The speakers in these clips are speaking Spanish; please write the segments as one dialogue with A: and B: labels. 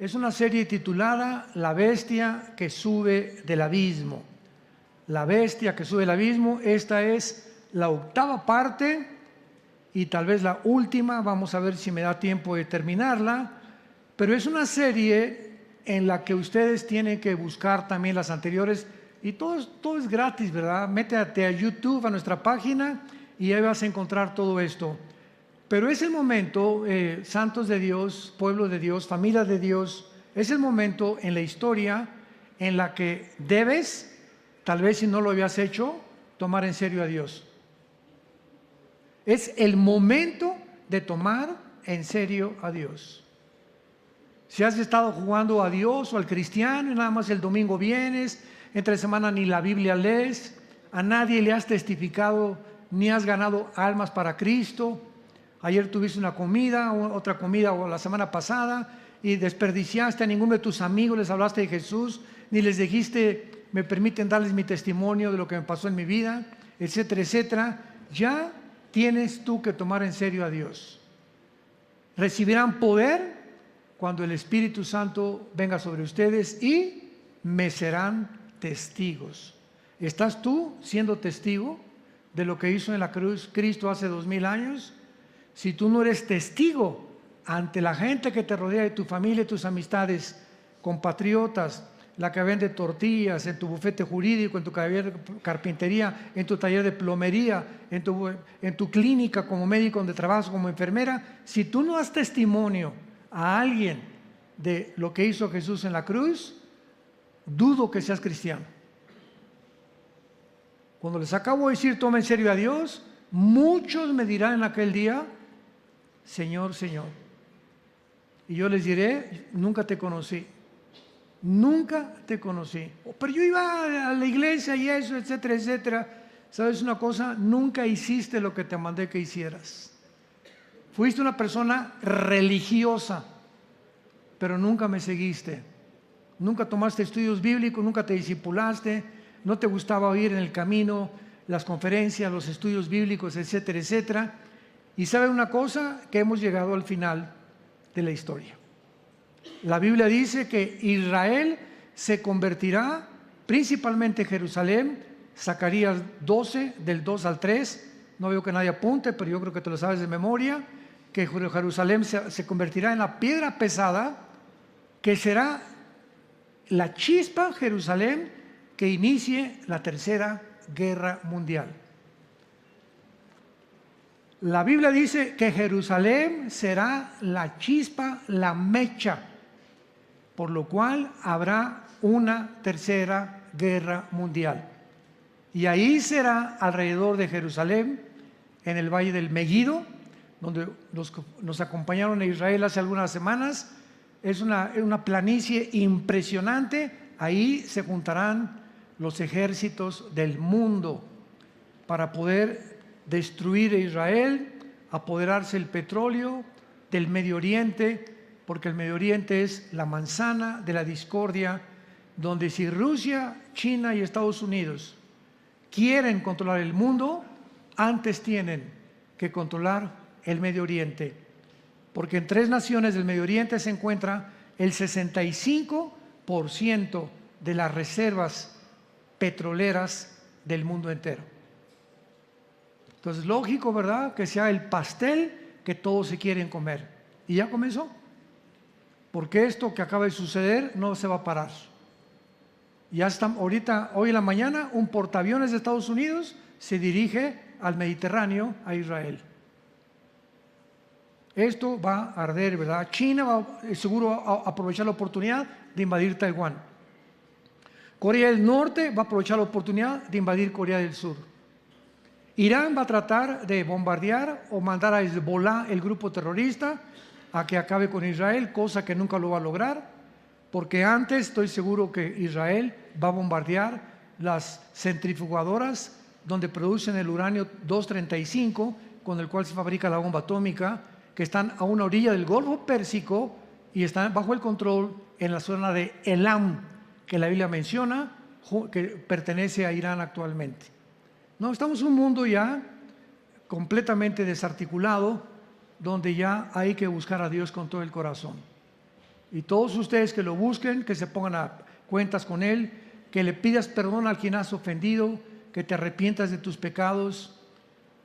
A: Es una serie titulada La bestia que sube del abismo. La bestia que sube del abismo. Esta es la 8ª parte y tal vez la última. Vamos a ver si me da tiempo de terminarla. Pero es una serie en la que ustedes tienen que buscar también las anteriores. Y todo es gratis, ¿verdad? Métete a YouTube, a nuestra página, y ahí vas a encontrar todo esto. Pero es el momento, santos de Dios, pueblo de Dios, familia de Dios, es el momento en la historia en la que debes, tal vez si no lo habías hecho, tomar en serio a Dios. Es el momento de tomar en serio a Dios. Si has estado jugando a Dios o al cristiano y nada más el domingo vienes, entre semana ni la Biblia lees, a nadie le has testificado ni has ganado almas para Cristo. Ayer tuviste una comida, otra comida o la semana pasada y desperdiciaste, a ninguno de tus amigos les hablaste de Jesús, ni les dijiste, me permiten darles mi testimonio de lo que me pasó en mi vida, etcétera, etcétera. Ya tienes tú que tomar en serio a Dios. Recibirán poder cuando el Espíritu Santo venga sobre ustedes y me serán testigos. ¿Estás tú siendo testigo de lo que hizo en la cruz Cristo hace 2000 años? Si tú no eres testigo ante la gente que te rodea, de tu familia, tus amistades, compatriotas, la que vende tortillas, en tu bufete jurídico, en tu taller de carpintería, en tu taller de plomería, en tu clínica como médico donde trabajas como enfermera, si tú no das testimonio a alguien de lo que hizo Jesús en la cruz, dudo que seas cristiano. Cuando les acabo de decir toma en serio a Dios, muchos me dirán en aquel día, Señor, Señor. Y yo les diré, nunca te conocí. Nunca te conocí. Pero yo iba a la iglesia y eso, etcétera, etcétera. ¿Sabes una cosa? Nunca hiciste lo que te mandé que hicieras. Fuiste una persona religiosa, pero nunca me seguiste. Nunca tomaste estudios bíblicos, nunca te discipulaste, no te gustaba oír en el camino las conferencias, los estudios bíblicos, etcétera, etcétera. Y ¿sabe una cosa? Que hemos llegado al final de la historia. La Biblia dice que Israel se convertirá, principalmente Jerusalén, Zacarías 12, del 2 al 3, no veo que nadie apunte, pero yo creo que te lo sabes de memoria, que Jerusalén se convertirá en la piedra pesada, que será la chispa, Jerusalén, que inicie la Tercera Guerra Mundial. La Biblia dice que Jerusalén será la chispa, la mecha, por lo cual habrá una Tercera Guerra Mundial. Y ahí será alrededor de Jerusalén, en el Valle del Meguido, donde nos acompañaron a Israel hace algunas semanas. Es una planicie impresionante. Ahí se juntarán los ejércitos del mundo para poder destruir a Israel, apoderarse del petróleo, del Medio Oriente, porque el Medio Oriente es la manzana de la discordia, donde si Rusia, China y Estados Unidos quieren controlar el mundo, antes tienen que controlar el Medio Oriente, porque en 3 naciones del Medio Oriente se encuentra el 65% de las reservas petroleras del mundo entero. Entonces, lógico, ¿verdad?, que sea el pastel que todos se quieren comer. Y ya comenzó, porque esto que acaba de suceder no se va a parar. Ya está, ahorita, hoy en la mañana, un portaaviones de Estados Unidos se dirige al Mediterráneo, a Israel. Esto va a arder, ¿verdad? China va seguro a aprovechar la oportunidad de invadir Taiwán. Corea del Norte va a aprovechar la oportunidad de invadir Corea del Sur. Irán va a tratar de bombardear o mandar a Hezbollah, el grupo terrorista, a que acabe con Israel, cosa que nunca lo va a lograr, porque antes estoy seguro que Israel va a bombardear las centrifugadoras donde producen el uranio 235, con el cual se fabrica la bomba atómica, que están a una orilla del Golfo Pérsico y están bajo el control en la zona de Elam, que la Biblia menciona, que pertenece a Irán actualmente. No, estamos en un mundo ya completamente desarticulado, donde ya hay que buscar a Dios con todo el corazón. Y todos ustedes que lo busquen, que se pongan a cuentas con Él, que le pidas perdón al quien has ofendido, que te arrepientas de tus pecados,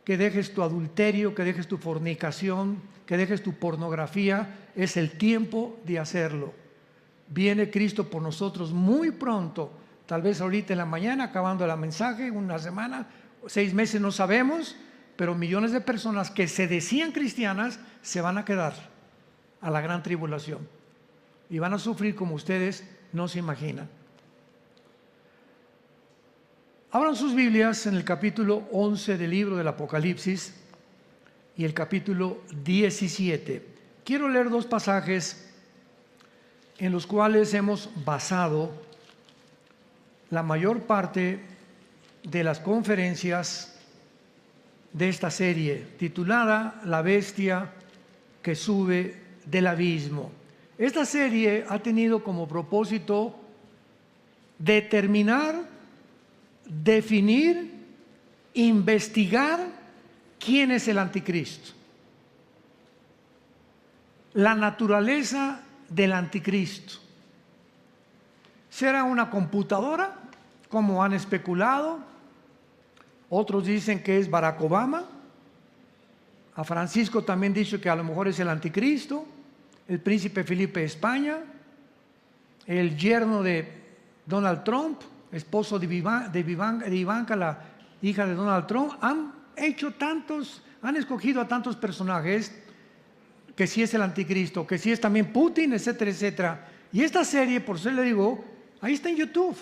A: que dejes tu adulterio, que dejes tu fornicación, que dejes tu pornografía. Es el tiempo de hacerlo. Viene Cristo por nosotros muy pronto, tal vez ahorita en la mañana, acabando el mensaje, una semana, 6 meses, no sabemos, pero millones de personas que se decían cristianas se van a quedar a la gran tribulación y van a sufrir como ustedes no se imaginan. Abran sus Biblias en el capítulo 11 del libro del Apocalipsis y el capítulo 17. Quiero leer 2 pasajes en los cuales hemos basado la mayor parte de las conferencias de esta serie, titulada La bestia que sube del abismo. Esta serie ha tenido como propósito determinar, definir, investigar quién es el anticristo, la naturaleza del anticristo. ¿Será una computadora, como han especulado? Otros dicen que es Barack Obama. A Francisco también dicho que a lo mejor es el anticristo, el príncipe Felipe de España, el yerno de Donald Trump, esposo de Ivanka, la hija de Donald Trump. Han escogido a tantos personajes, que si es el anticristo, que si es también Putin, etcétera, etcétera. Y esta serie, por eso le digo, ahí está en YouTube.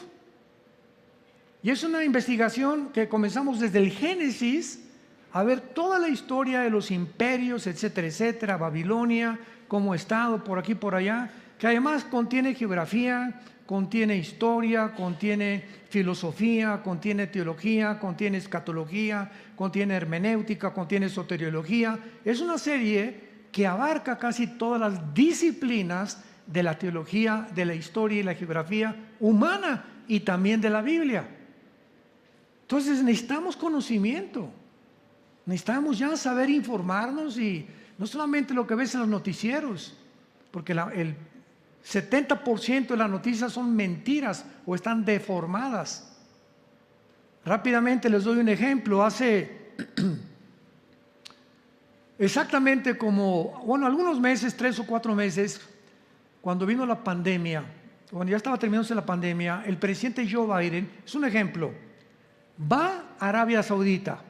A: Y es una investigación que comenzamos desde el Génesis a ver toda la historia de los imperios, etcétera, etcétera, Babilonia, cómo ha estado por aquí, por allá, que además contiene geografía, contiene historia, contiene filosofía, contiene teología, contiene escatología, contiene hermenéutica, contiene soteriología. Es una serie que abarca casi todas las disciplinas de la teología, de la historia y la geografía humana y también de la Biblia. Entonces necesitamos conocimiento, necesitamos ya saber informarnos, y no solamente lo que ves en los noticieros, porque el 70% de las noticias son mentiras o están deformadas. Rápidamente les doy un ejemplo. Hace exactamente algunos meses, 3 o 4 meses, cuando vino la pandemia, cuando ya estaba terminándose la pandemia, el presidente Joe Biden, es un ejemplo, va a Arabia Saudita,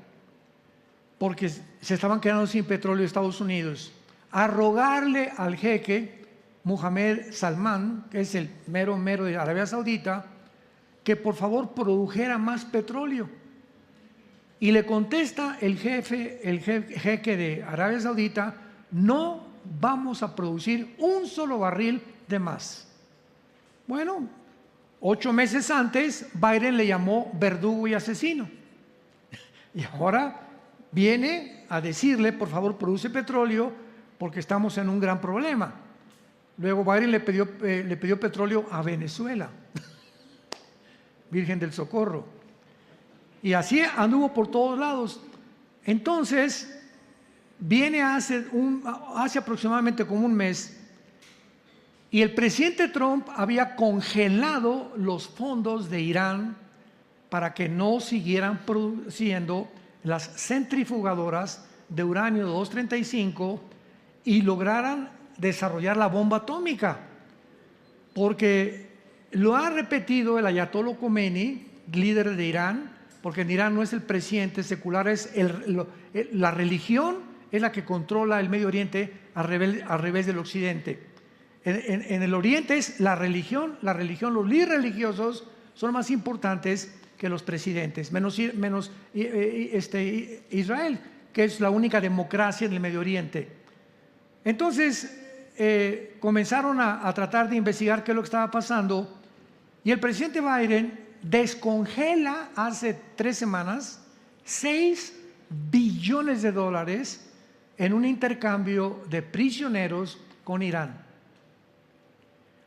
A: porque se estaban quedando sin petróleo Estados Unidos, a rogarle al jeque Mohammed Salman, que es el mero de Arabia Saudita, que por favor produjera más petróleo. Y le contesta el jeque de Arabia Saudita: no vamos a producir un solo barril de más. Bueno, 8 meses antes Biden le llamó verdugo y asesino, y ahora viene a decirle: por favor, produce petróleo porque estamos en un gran problema. Luego Biden le pidió petróleo a Venezuela, Virgen del Socorro, y así anduvo por todos lados. Entonces viene hace aproximadamente como un mes, y el presidente Trump había congelado los fondos de Irán para que no siguieran produciendo las centrifugadoras de uranio 235 y lograran desarrollar la bomba atómica, porque lo ha repetido el ayatollah Khomeini, líder de Irán, porque en Irán no es el presidente secular, es la religión es la que controla el Medio Oriente al revés del Occidente. En el Oriente es la religión, los líderes religiosos son más importantes que los presidentes, menos Israel, que es la única democracia en el Medio Oriente. Entonces comenzaron a tratar de investigar qué es lo que estaba pasando, y el presidente Biden descongela hace 3 semanas $6 billones en un intercambio de prisioneros con Irán.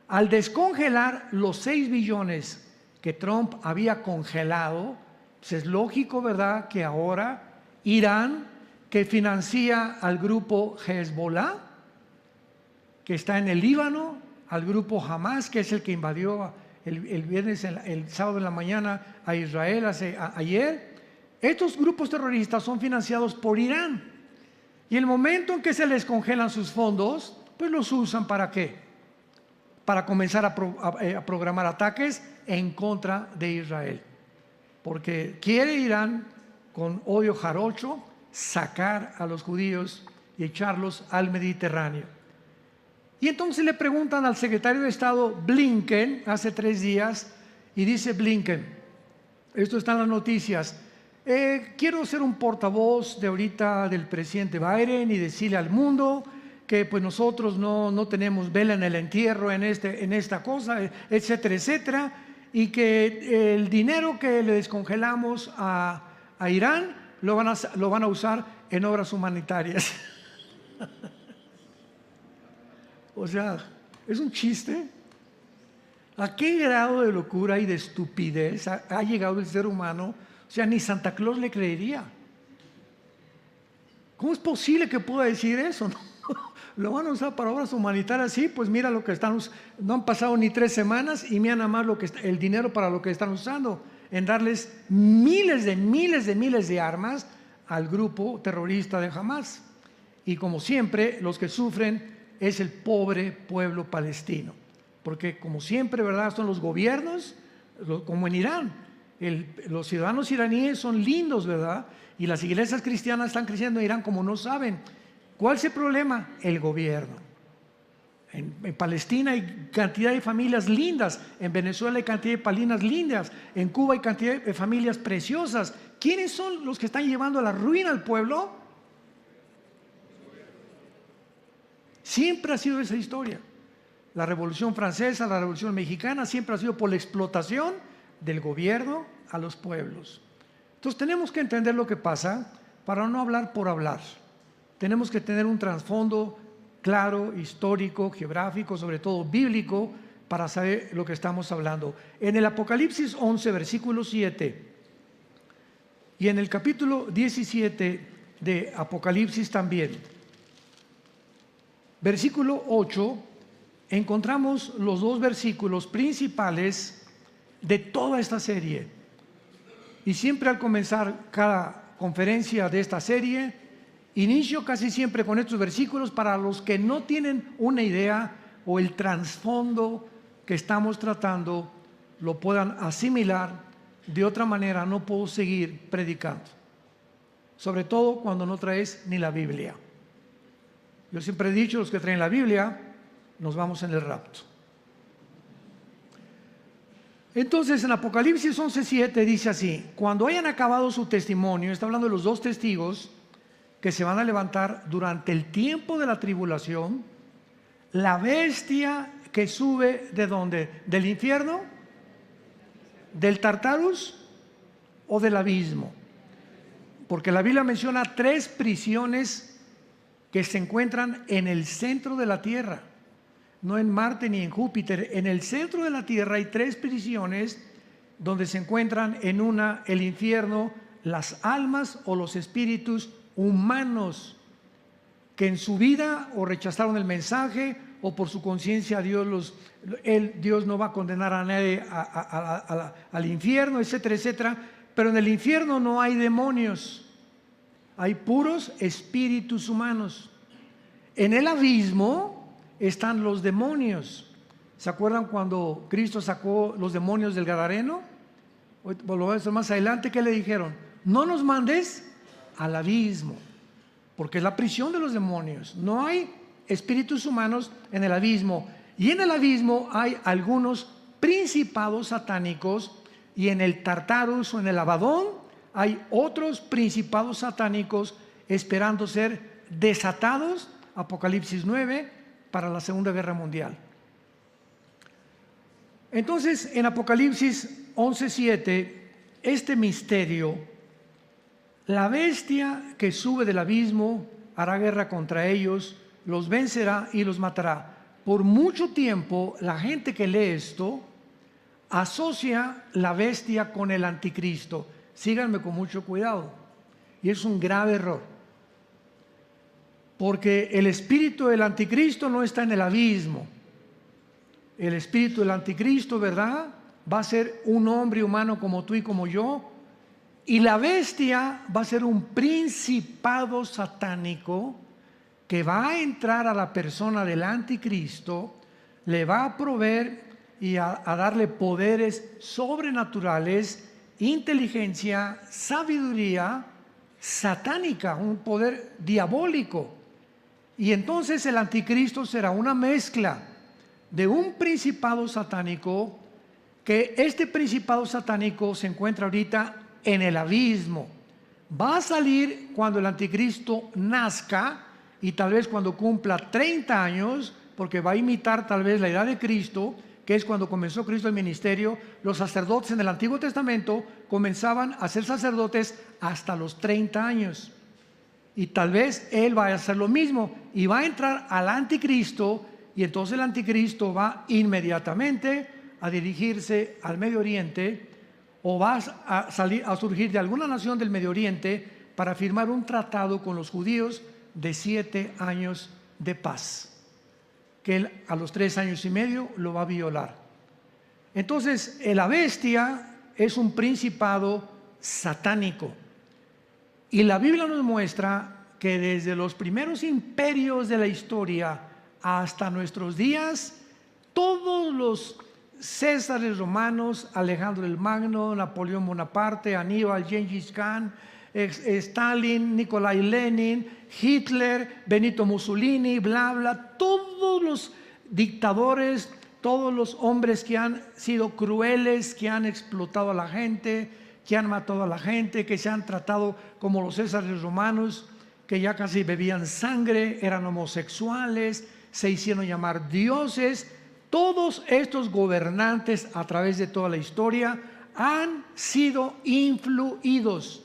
A: Al descongelar los 6 billones que Trump había congelado, pues es lógico, ¿verdad?, que ahora Irán, que financia al grupo Hezbollah, que está en el Líbano, al grupo Hamas, que es el que invadió el sábado en la mañana a Israel ayer. Estos grupos terroristas son financiados por Irán. Y el momento en que se les congelan sus fondos, pues los usan ¿para qué? Para comenzar a programar ataques en contra de Israel. Porque quiere Irán, con odio jarocho, sacar a los judíos y echarlos al Mediterráneo. Y entonces le preguntan al secretario de Estado Blinken hace 3 días, y dice Blinken, esto está en las noticias, quiero ser un portavoz de ahorita del presidente Biden y decirle al mundo que pues nosotros no tenemos vela en el entierro en esta cosa, etcétera, etcétera, y que el dinero que le descongelamos a Irán lo van a usar en obras humanitarias. O sea, es un chiste. ¿A qué grado de locura y de estupidez ha llegado el ser humano? O sea, ni Santa Claus le creería. ¿Cómo es posible que pueda decir eso? ¿No? Lo van a usar para obras humanitarias. Sí, pues mira lo que están usando. No han pasado ni 3 semanas y mira nada más el dinero para lo que están usando, en darles miles de armas al grupo terrorista de Hamas. Y como siempre, los que sufren es el pobre pueblo palestino, porque como siempre, ¿verdad?, son los gobiernos, como en Irán, los ciudadanos iraníes son lindos, ¿verdad?, y las iglesias cristianas están creciendo en Irán como no saben. ¿Cuál es el problema? El gobierno. En Palestina hay cantidad de familias lindas, en Venezuela hay cantidad de familias lindas, en Cuba hay cantidad de familias preciosas. ¿Quiénes son los que están llevando a la ruina al pueblo? Siempre ha sido esa historia. La Revolución Francesa, la Revolución Mexicana, siempre ha sido por la explotación del gobierno a los pueblos. Entonces tenemos que entender lo que pasa para no hablar por hablar. Tenemos que tener un trasfondo claro, histórico, geográfico, sobre todo bíblico, para saber lo que estamos hablando. En el Apocalipsis 11, versículo 7, y en el capítulo 17 de Apocalipsis también, versículo 8, encontramos los 2 versículos principales de toda esta serie. Y siempre al comenzar cada conferencia de esta serie, inicio casi siempre con estos versículos para los que no tienen una idea o el trasfondo que estamos tratando, lo puedan asimilar. De otra manera no puedo seguir predicando, sobre todo cuando no traes ni la Biblia. Yo siempre he dicho, los que traen la Biblia, nos vamos en el rapto. Entonces en Apocalipsis 11:7 dice así: cuando hayan acabado su testimonio, está hablando de los 2 testigos que se van a levantar durante el tiempo de la tribulación, la bestia que sube ¿de dónde? ¿Del infierno? ¿Del Tartarus o del abismo? Porque la Biblia menciona 3 prisiones que se encuentran en el centro de la tierra, no en Marte ni en Júpiter. En el centro de la tierra hay 3 prisiones donde se encuentran, en una, el infierno, las almas o los espíritus humanos que en su vida o rechazaron el mensaje o por su conciencia Dios no va a condenar a nadie al infierno, etcétera, etcétera. Pero en el infierno no hay demonios, hay puros espíritus humanos. En el abismo están los demonios. ¿Se acuerdan cuando Cristo sacó los demonios del Gadareno? Lo voy a decir más adelante. ¿Qué le dijeron? No nos mandes al abismo, porque es la prisión de los demonios. No hay espíritus humanos en el abismo. Y en el abismo hay algunos principados satánicos, y en el Tartarus o en el Abadón hay otros principados satánicos esperando ser desatados, Apocalipsis 9, para la Segunda Guerra Mundial. Entonces, en Apocalipsis 11:7, este misterio, la bestia que sube del abismo hará guerra contra ellos, los vencerá y los matará. Por mucho tiempo, la gente que lee esto asocia la bestia con el anticristo. Síganme con mucho cuidado. Y es un grave error. Porque el espíritu del anticristo no está en el abismo. el espíritu del anticristo, ¿verdad? Va a ser un hombre humano como tú y como yo. Y la bestia va a ser un principado satánico que va a entrar a la persona del anticristo, le va a proveer y a darle poderes sobrenaturales, inteligencia, sabiduría satánica, un poder diabólico. Y entonces el anticristo será una mezcla de un principado satánico, que este principado satánico se encuentra ahorita en el abismo. Va a salir cuando el anticristo nazca y tal vez cuando cumpla 30 años, porque va a imitar tal vez la edad de Cristo, que es cuando comenzó Cristo el ministerio. Los sacerdotes en el Antiguo Testamento comenzaban a ser sacerdotes hasta los 30 años. Y tal vez él va a hacer lo mismo y va a entrar al anticristo, y entonces el anticristo va inmediatamente a dirigirse al Medio Oriente, o va a surgir de alguna nación del Medio Oriente para firmar un tratado con los judíos de 7 años de paz, que él a los 3 años y medio lo va a violar. Entonces la bestia es un principado satánico, y la Biblia nos muestra que desde los primeros imperios de la historia hasta nuestros días, todos los Césares romanos, Alejandro el Magno, Napoleón Bonaparte, Aníbal, Gengis Khan, Stalin, Nikolai Lenin, Hitler, Benito Mussolini, bla bla, todos los dictadores, todos los hombres que han sido crueles, que han explotado a la gente, que han matado a la gente, que se han tratado como los Césares romanos, que ya casi bebían sangre, eran homosexuales, se hicieron llamar dioses. Todos estos gobernantes a través de toda la historia han sido influidos,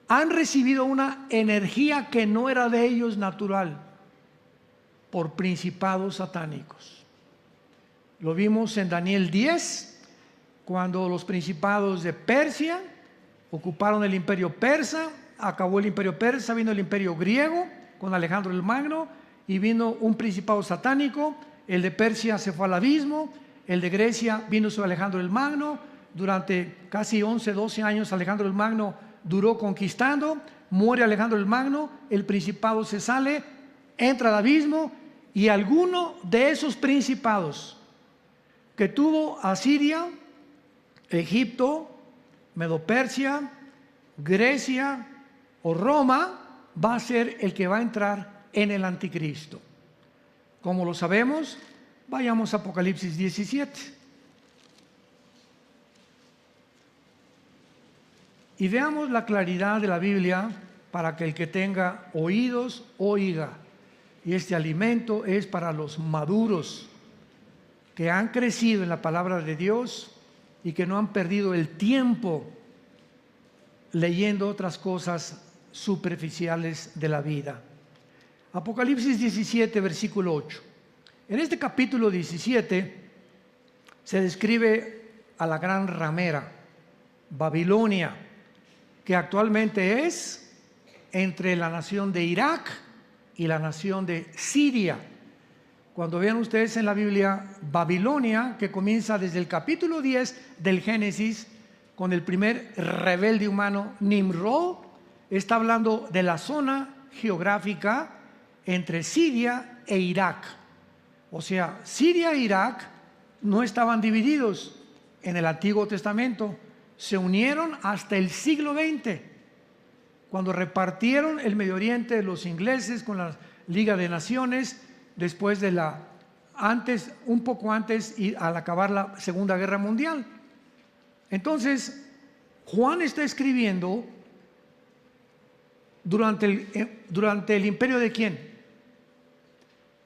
A: han recibido una energía que no era de ellos natural, por principados satánicos. Lo vimos en Daniel 10, cuando los principados de Persia ocuparon el imperio persa. Acabó el imperio persa, vino el imperio griego con Alejandro el Magno, y vino un principado satánico. El de Persia se fue al abismo, el de Grecia vino sobre Alejandro el Magno. Durante casi 11, 12 años Alejandro el Magno duró conquistando. Muere Alejandro el Magno, el principado se sale, entra al abismo, y alguno de esos principados que tuvo Asiria, Egipto, Medo-Persia, Grecia o Roma, va a ser el que va a entrar en el anticristo. ¿Cómo lo sabemos? Vayamos a Apocalipsis 17. Y veamos la claridad de la Biblia, para que el que tenga oídos oiga. Y este alimento es para los maduros, que han crecido en la palabra de Dios y que no han perdido el tiempo leyendo otras cosas superficiales de la vida. Apocalipsis 17, versículo 8. En este capítulo 17 se describe a la gran ramera, Babilonia, que actualmente es entre la nación de Irak y la nación de Siria. Cuando vean ustedes en la Biblia Babilonia, que comienza desde el capítulo 10 del Génesis, con el primer rebelde humano, Nimrod, está hablando de la zona geográfica entre Siria e Irak. O sea, Siria e Irak no estaban divididos en el Antiguo Testamento, se unieron hasta el siglo XX, cuando repartieron el Medio Oriente los ingleses con la Liga de Naciones, después de un poco antes, y al acabar la Segunda Guerra Mundial. Entonces, Juan está escribiendo durante el imperio de ¿quién?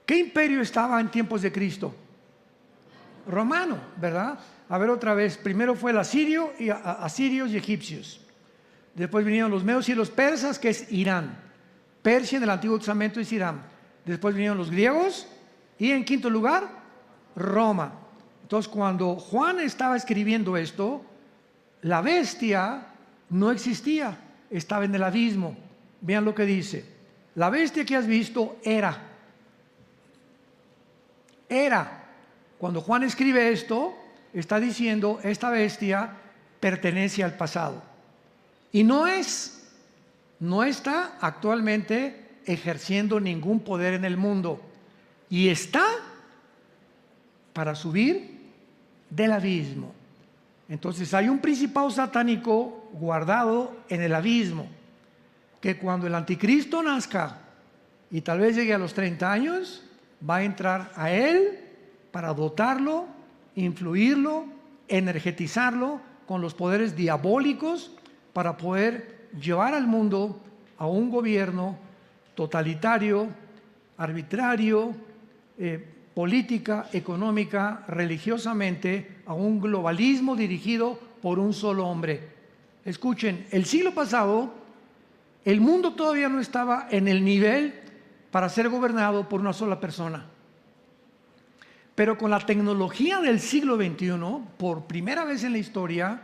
A: ¿Qué imperio estaba en tiempos de Cristo? Romano, ¿verdad? A ver otra vez, primero fue el asirio, y asirios y egipcios. Después vinieron los medos y los persas, que es Irán. Persia en el Antiguo Testamento es Irán. Después vinieron los griegos, y en quinto lugar, Roma. Entonces, cuando Juan estaba escribiendo esto, la bestia no existía, estaba en el abismo. Vean lo que dice: la bestia que has visto era Era. Cuando Juan escribe esto, está diciendo, esta bestia pertenece al pasado. Y no está actualmente ejerciendo ningún poder en el mundo. Y está para subir del abismo. Entonces hay un principado satánico guardado en el abismo, que cuando el anticristo nazca y tal vez llegue a los 30 años, va a entrar a él para dotarlo, influirlo, energetizarlo con los poderes diabólicos para poder llevar al mundo a un gobierno totalitario, arbitrario, política, económica, religiosamente, a un globalismo dirigido por un solo hombre. Escuchen, el siglo pasado, el mundo todavía no estaba en el nivel para ser gobernado por una sola persona. Pero con la tecnología del siglo XXI, por primera vez en la historia,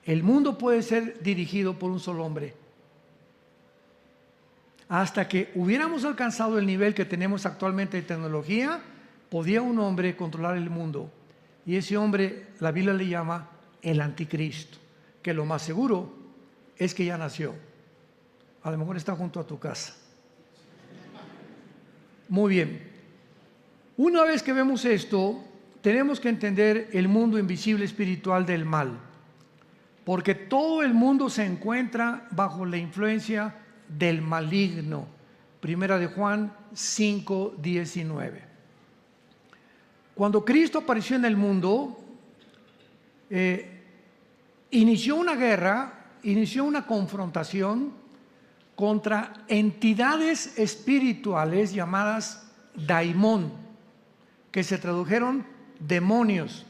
A: el mundo puede ser dirigido por un solo hombre. Hasta que hubiéramos alcanzado el nivel que tenemos actualmente de tecnología, podía un hombre controlar el mundo. Y ese hombre, la Biblia le llama el anticristo, que lo más seguro es que ya nació. A lo mejor está junto a tu casa. Muy bien. Una vez que vemos esto, tenemos que entender el mundo invisible espiritual del mal. Porque todo el mundo se encuentra bajo la influencia del maligno. Primera de Juan 5:19. Cuando Cristo apareció en el mundo, inició una guerra, inició una confrontación contra entidades espirituales llamadas daimón, que se tradujeron demonios.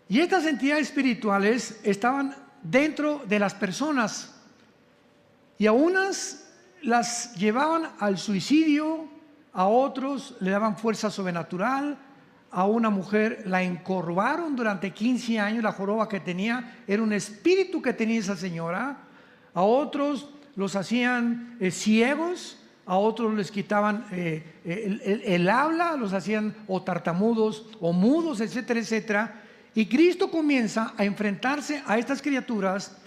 A: Y estas entidades espirituales estaban dentro de las personas, y a unas las llevaban al suicidio, a otros le daban fuerza sobrenatural, a una mujer la encorvaron durante 15 años, la joroba que tenía era un espíritu que tenía esa señora, a otros los hacían ciegos, a otros les quitaban el habla, los hacían o tartamudos o mudos, etcétera, etcétera. Y Cristo comienza a enfrentarse a estas criaturas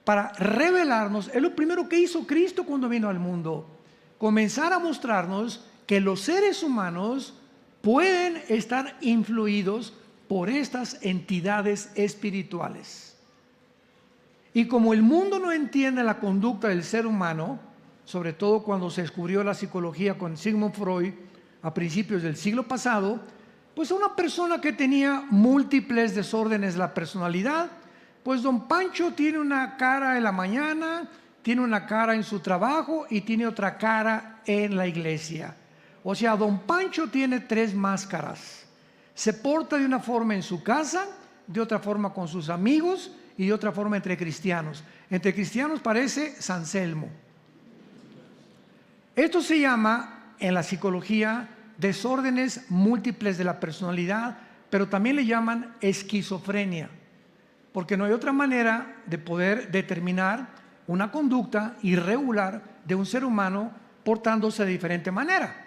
A: para revelarnos. Es lo primero que hizo Cristo cuando vino al mundo, comenzar a mostrarnos que los seres humanos pueden estar influidos por estas entidades espirituales. Y como el mundo no entiende la conducta del ser humano, sobre todo cuando se descubrió la psicología con Sigmund Freud a principios del siglo pasado, pues una persona que tenía múltiples desórdenes de la personalidad, pues don Pancho tiene una cara en la mañana, tiene una cara en su trabajo y tiene otra cara en la iglesia. O sea, don Pancho tiene 3 máscaras. Se porta de una forma en su casa, de otra forma con sus amigos y de otra forma entre cristianos. Entre cristianos parece San Selmo. Esto se llama en la psicología desórdenes múltiples de la personalidad, pero también le llaman esquizofrenia, porque no hay otra manera de poder determinar una conducta irregular de un ser humano portándose de diferente manera.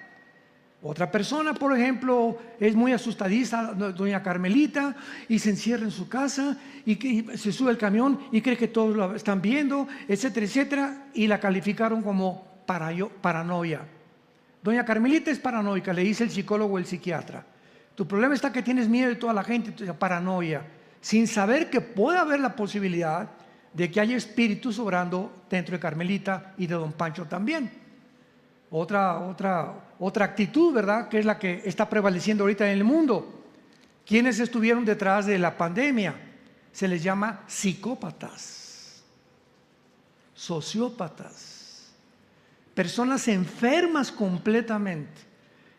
A: Otra persona, por ejemplo, es muy asustadiza, doña Carmelita, y se encierra en su casa y se sube al camión y cree que todos lo están viendo, etcétera, etcétera, y la calificaron como paranoia. Doña Carmelita es paranoica, le dice el psicólogo o el psiquiatra. Tu problema está que tienes miedo de toda la gente, paranoia, sin saber que puede haber la posibilidad de que haya espíritus obrando dentro de Carmelita y de don Pancho también. Otra actitud, ¿verdad?, que es la que está prevaleciendo ahorita en el mundo. ¿Quiénes estuvieron detrás de la pandemia? Se les llama psicópatas, sociópatas, personas enfermas completamente,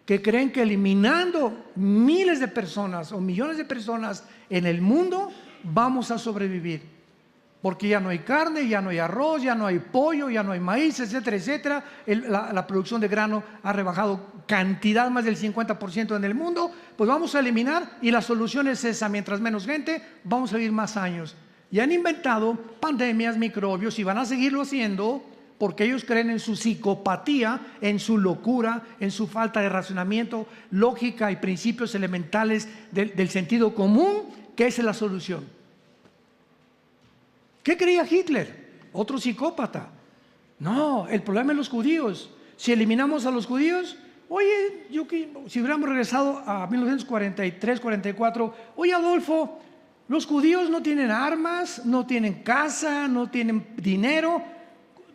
A: que creen que eliminando miles de personas o millones de personas en el mundo vamos a sobrevivir. Porque ya no hay carne, ya no hay arroz, ya no hay pollo, ya no hay maíz, etcétera, etcétera. La producción de grano ha rebajado cantidad más del 50% en el mundo. Pues vamos a eliminar, y la solución es esa: mientras menos gente, vamos a vivir más años. Y han inventado pandemias, microbios, y van a seguirlo haciendo porque ellos creen en su psicopatía, en su locura, en su falta de razonamiento, lógica y principios elementales del sentido común, que esa es la solución. ¿Qué creía Hitler? Otro psicópata. No, el problema es los judíos. Si eliminamos a los judíos, oye, si hubiéramos regresado a 1943, 44, oye Adolfo, los judíos no tienen armas, no tienen casa, no tienen dinero.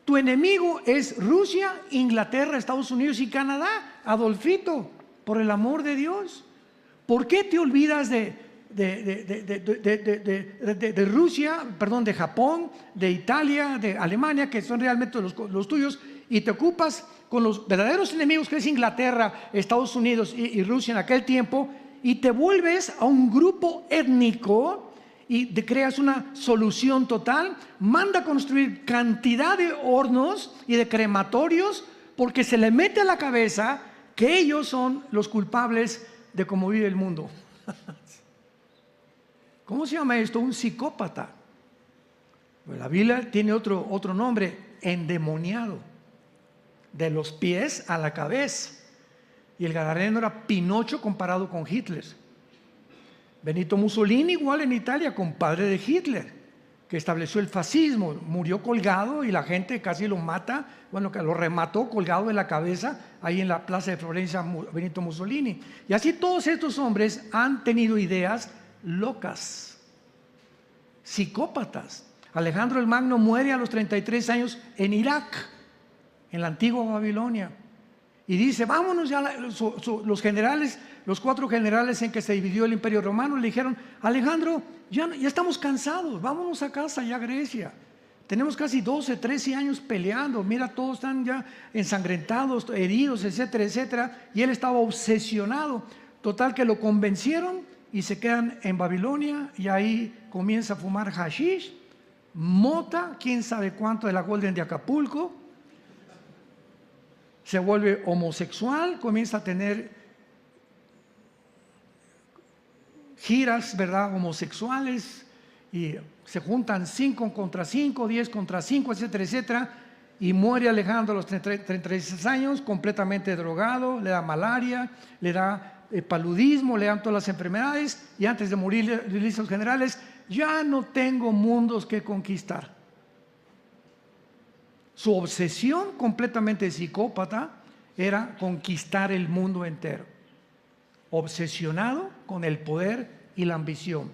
A: Tu enemigo es Rusia, Inglaterra, Estados Unidos y Canadá. Adolfito, por el amor de Dios, ¿por qué te olvidas de Rusia, perdón, de Japón, de Italia, de Alemania, que son realmente los tuyos, y te ocupas con los verdaderos enemigos, que es Inglaterra, Estados Unidos y Rusia en aquel tiempo, y te vuelves a un grupo étnico y creas una solución total? Manda a construir cantidad de hornos y de crematorios, porque se le mete a la cabeza que ellos son los culpables de cómo vive el mundo. ¿Cómo se llama esto? Un psicópata. Pues la Biblia tiene otro nombre: endemoniado, de los pies a la cabeza. Y el gadareno era Pinocho comparado con Hitler. Benito Mussolini, igual en Italia, compadre de Hitler, que estableció el fascismo, murió colgado y la gente casi lo mata, bueno, que lo remató colgado de la cabeza ahí en la plaza de Florencia, Benito Mussolini. Y así todos estos hombres han tenido ideas locas, psicópatas. Alejandro el Magno muere a los 33 años en Irak, en la antigua Babilonia, y dice: vámonos ya. Los generales, los 4 generales en que se dividió el Imperio Romano, le dijeron: Alejandro, ya estamos cansados, vámonos a casa ya a Grecia. Tenemos casi 12, 13 años peleando, mira, todos están ya ensangrentados, heridos, etcétera, etcétera. Y él estaba obsesionado. Total que lo convencieron y se quedan en Babilonia, y ahí comienza a fumar hashish, mota, quién sabe cuánto de la Golden de Acapulco. Se vuelve homosexual, comienza a tener giras, ¿verdad?, homosexuales, y se juntan 5 contra 5, 10 contra 5, etcétera, etcétera. Y muere Alejandro a los 36 años, completamente drogado, le da malaria, le da paludismo, le dan todas las enfermedades, y antes de morir le dice a los generales: ya no tengo mundos que conquistar. Su obsesión completamente psicópata era conquistar el mundo entero, obsesionado con el poder y la ambición,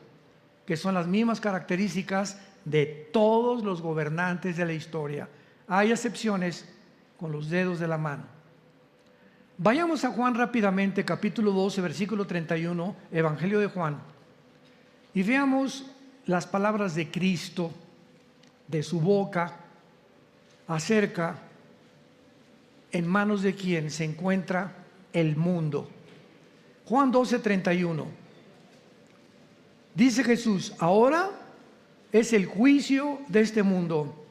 A: que son las mismas características de todos los gobernantes de la historia. Hay excepciones con los dedos de la mano. Vayamos a Juan rápidamente, capítulo 12, versículo 31, Evangelio de Juan, y veamos las palabras de Cristo, de su boca, acerca en manos de quién se encuentra el mundo. Juan 12, 31. Dice Jesús: ahora es el juicio de este mundo.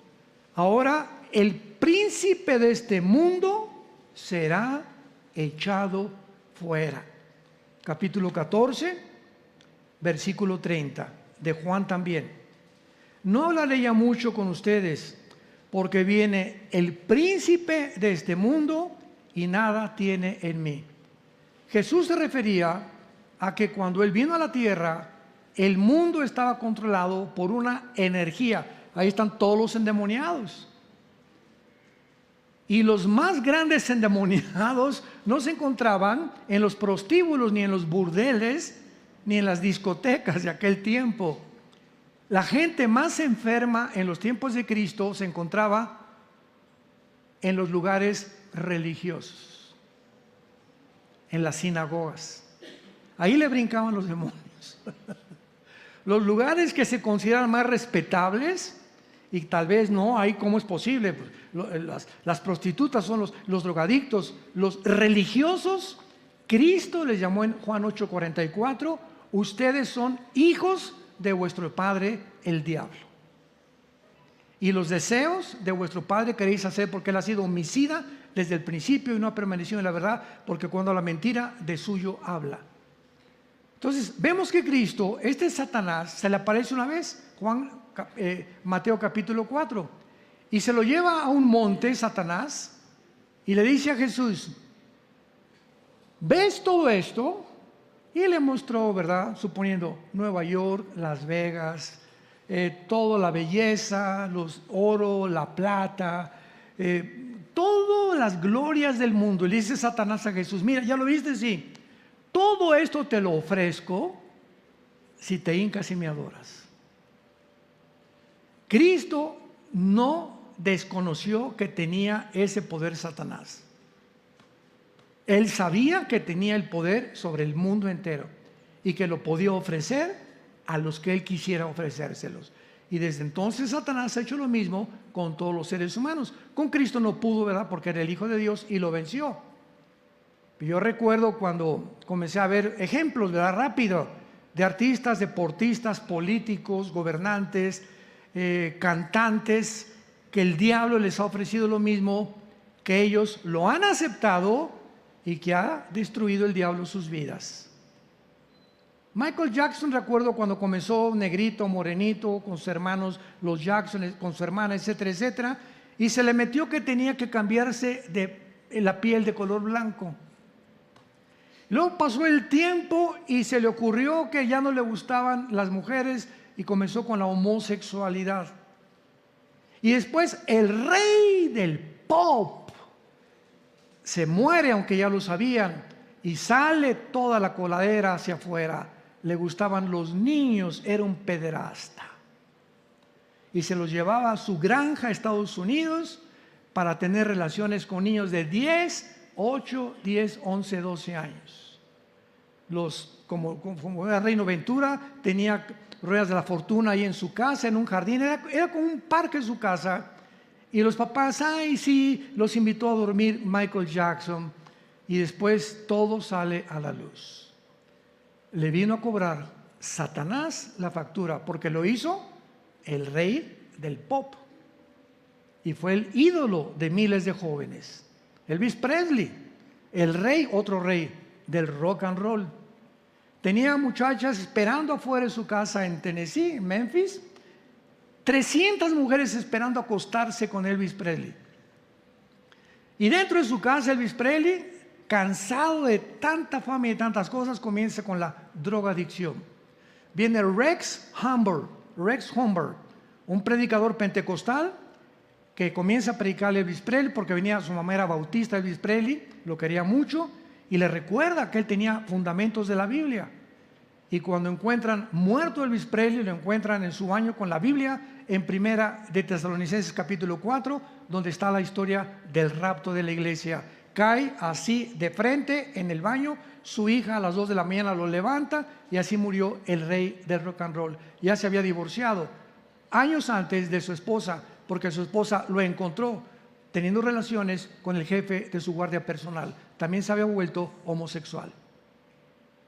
A: Ahora el príncipe de este mundo será echado fuera. Capítulo 14, versículo 30 de Juan también. No hablaré ya mucho con ustedes, porque viene el príncipe de este mundo y nada tiene en mí. Jesús se refería a que cuando Él vino a la tierra, el mundo estaba controlado por una energía. Ahí están todos los endemoniados. Y los más grandes endemoniados no se encontraban en los prostíbulos, ni en los burdeles, ni en las discotecas de aquel tiempo. La gente más enferma en los tiempos de Cristo se encontraba en los lugares religiosos, en las sinagogas. Ahí le brincaban los demonios. Los lugares que se consideran más respetables, y tal vez no, ahí cómo es posible, las prostitutas son los drogadictos. Los religiosos, Cristo les llamó en Juan 8:44: ustedes son hijos de vuestro padre el diablo, y los deseos de vuestro padre queréis hacer, porque él ha sido homicida desde el principio y no ha permanecido en la verdad, porque cuando la mentira de suyo habla. Entonces vemos que Cristo, este Satanás, se le aparece una vez, Mateo capítulo 4, Y se lo lleva a un monte, Satanás, y le dice a Jesús: ¿ves todo esto? Y le mostró, ¿verdad? Suponiendo Nueva York, Las Vegas, toda la belleza, los oro, la plata, todas las glorias del mundo. Y le dice Satanás a Jesús: mira, ¿ya lo viste? Sí. Todo esto te lo ofrezco si te hincas y me adoras. Cristo no desconoció que tenía ese poder Satanás. Él sabía que tenía el poder sobre el mundo entero y que lo podía ofrecer a los que él quisiera ofrecérselos. Y desde entonces Satanás ha hecho lo mismo con todos los seres humanos. Con Cristo no pudo, ¿verdad? Porque era el Hijo de Dios y lo venció. Yo recuerdo cuando comencé a ver ejemplos, ¿verdad? Rápido, de artistas, deportistas, políticos, gobernantes, cantantes, que el diablo les ha ofrecido lo mismo, que ellos lo han aceptado y que ha destruido el diablo sus vidas. Michael Jackson, recuerdo cuando comenzó negrito, morenito, con sus hermanos, los Jackson, con su hermana, etcétera, etcétera, y se le metió que tenía que cambiarse de la piel de color blanco. Luego pasó el tiempo y se le ocurrió que ya no le gustaban las mujeres y comenzó con la homosexualidad. Y después el rey del pop se muere, aunque ya lo sabían, y sale toda la coladera hacia afuera. Le gustaban los niños, era un pederasta. Y se los llevaba a su granja a Estados Unidos para tener relaciones con niños de 10, 8, 10, 11, 12 años. Como era Reino Ventura, tenía ruedas de la fortuna ahí en su casa, en un jardín, era como un parque en su casa. Y los papás, ay sí, los invitó a dormir Michael Jackson. Y después todo sale a la luz. Le vino a cobrar Satanás la factura, porque lo hizo el rey del pop. Y fue el ídolo de miles de jóvenes. Elvis Presley, el rey, otro rey del rock and roll. Tenía muchachas esperando afuera de su casa en Tennessee, en Memphis. 300 mujeres esperando acostarse con Elvis Presley. Y dentro de su casa, Elvis Presley, cansado de tanta fama y de tantas cosas, comienza con la drogadicción. Viene Rex Humber, un predicador pentecostal que comienza a predicarle a Elvis Presley porque su mamá era bautista. Elvis Presley lo quería mucho y le recuerda que él tenía fundamentos de la Biblia. Y cuando encuentran muerto Elvis Presley, lo encuentran en su baño con la Biblia en Primera de Tesalonicenses capítulo 4, donde está la historia del rapto de la iglesia. Cae así de frente en el baño, su hija a las 2 de la mañana lo levanta y así murió el rey del rock and roll. Ya se había divorciado años antes de su esposa, porque su esposa lo encontró teniendo relaciones con el jefe de su guardia personal. También se había vuelto homosexual.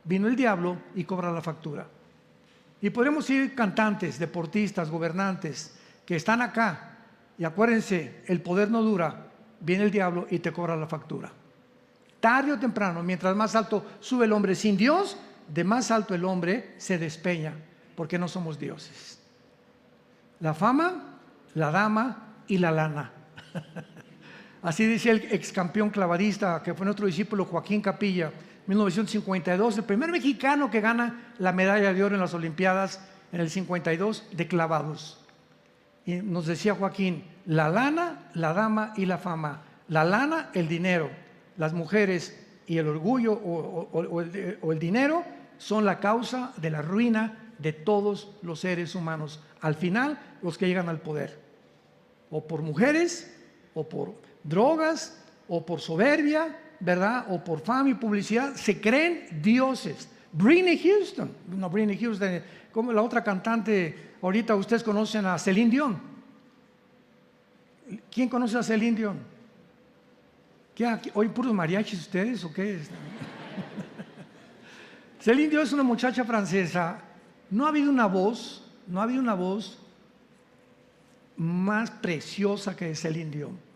A: Vino el diablo y cobra la factura. Y podemos ir cantantes, deportistas, gobernantes que están acá. Y acuérdense, el poder no dura. Viene el diablo y te cobra la factura. Tarde o temprano, mientras más alto sube el hombre sin Dios, de más alto el hombre se despeña, porque no somos dioses. La fama, la dama y la lana. Así decía el ex campeón clavadista, que fue nuestro discípulo Joaquín Capilla, 1952, el primer mexicano que gana la medalla de oro en las Olimpiadas en el 52 de clavados. Y nos decía Joaquín: la lana, la dama y la fama. La lana, el dinero. Las mujeres y el orgullo o el dinero son la causa de la ruina de todos los seres humanos. Al final, los que llegan al poder, o por mujeres, o por drogas, o por soberbia, ¿verdad? O por fama y publicidad, se creen dioses. Britney Houston, como la otra cantante, ahorita ustedes conocen a Celine Dion. ¿Quién conoce a Celine Dion? ¿Qué, hoy puros mariachis ustedes o qué? Celine Dion es una muchacha francesa. No ha habido una voz más preciosa que Celine Dion.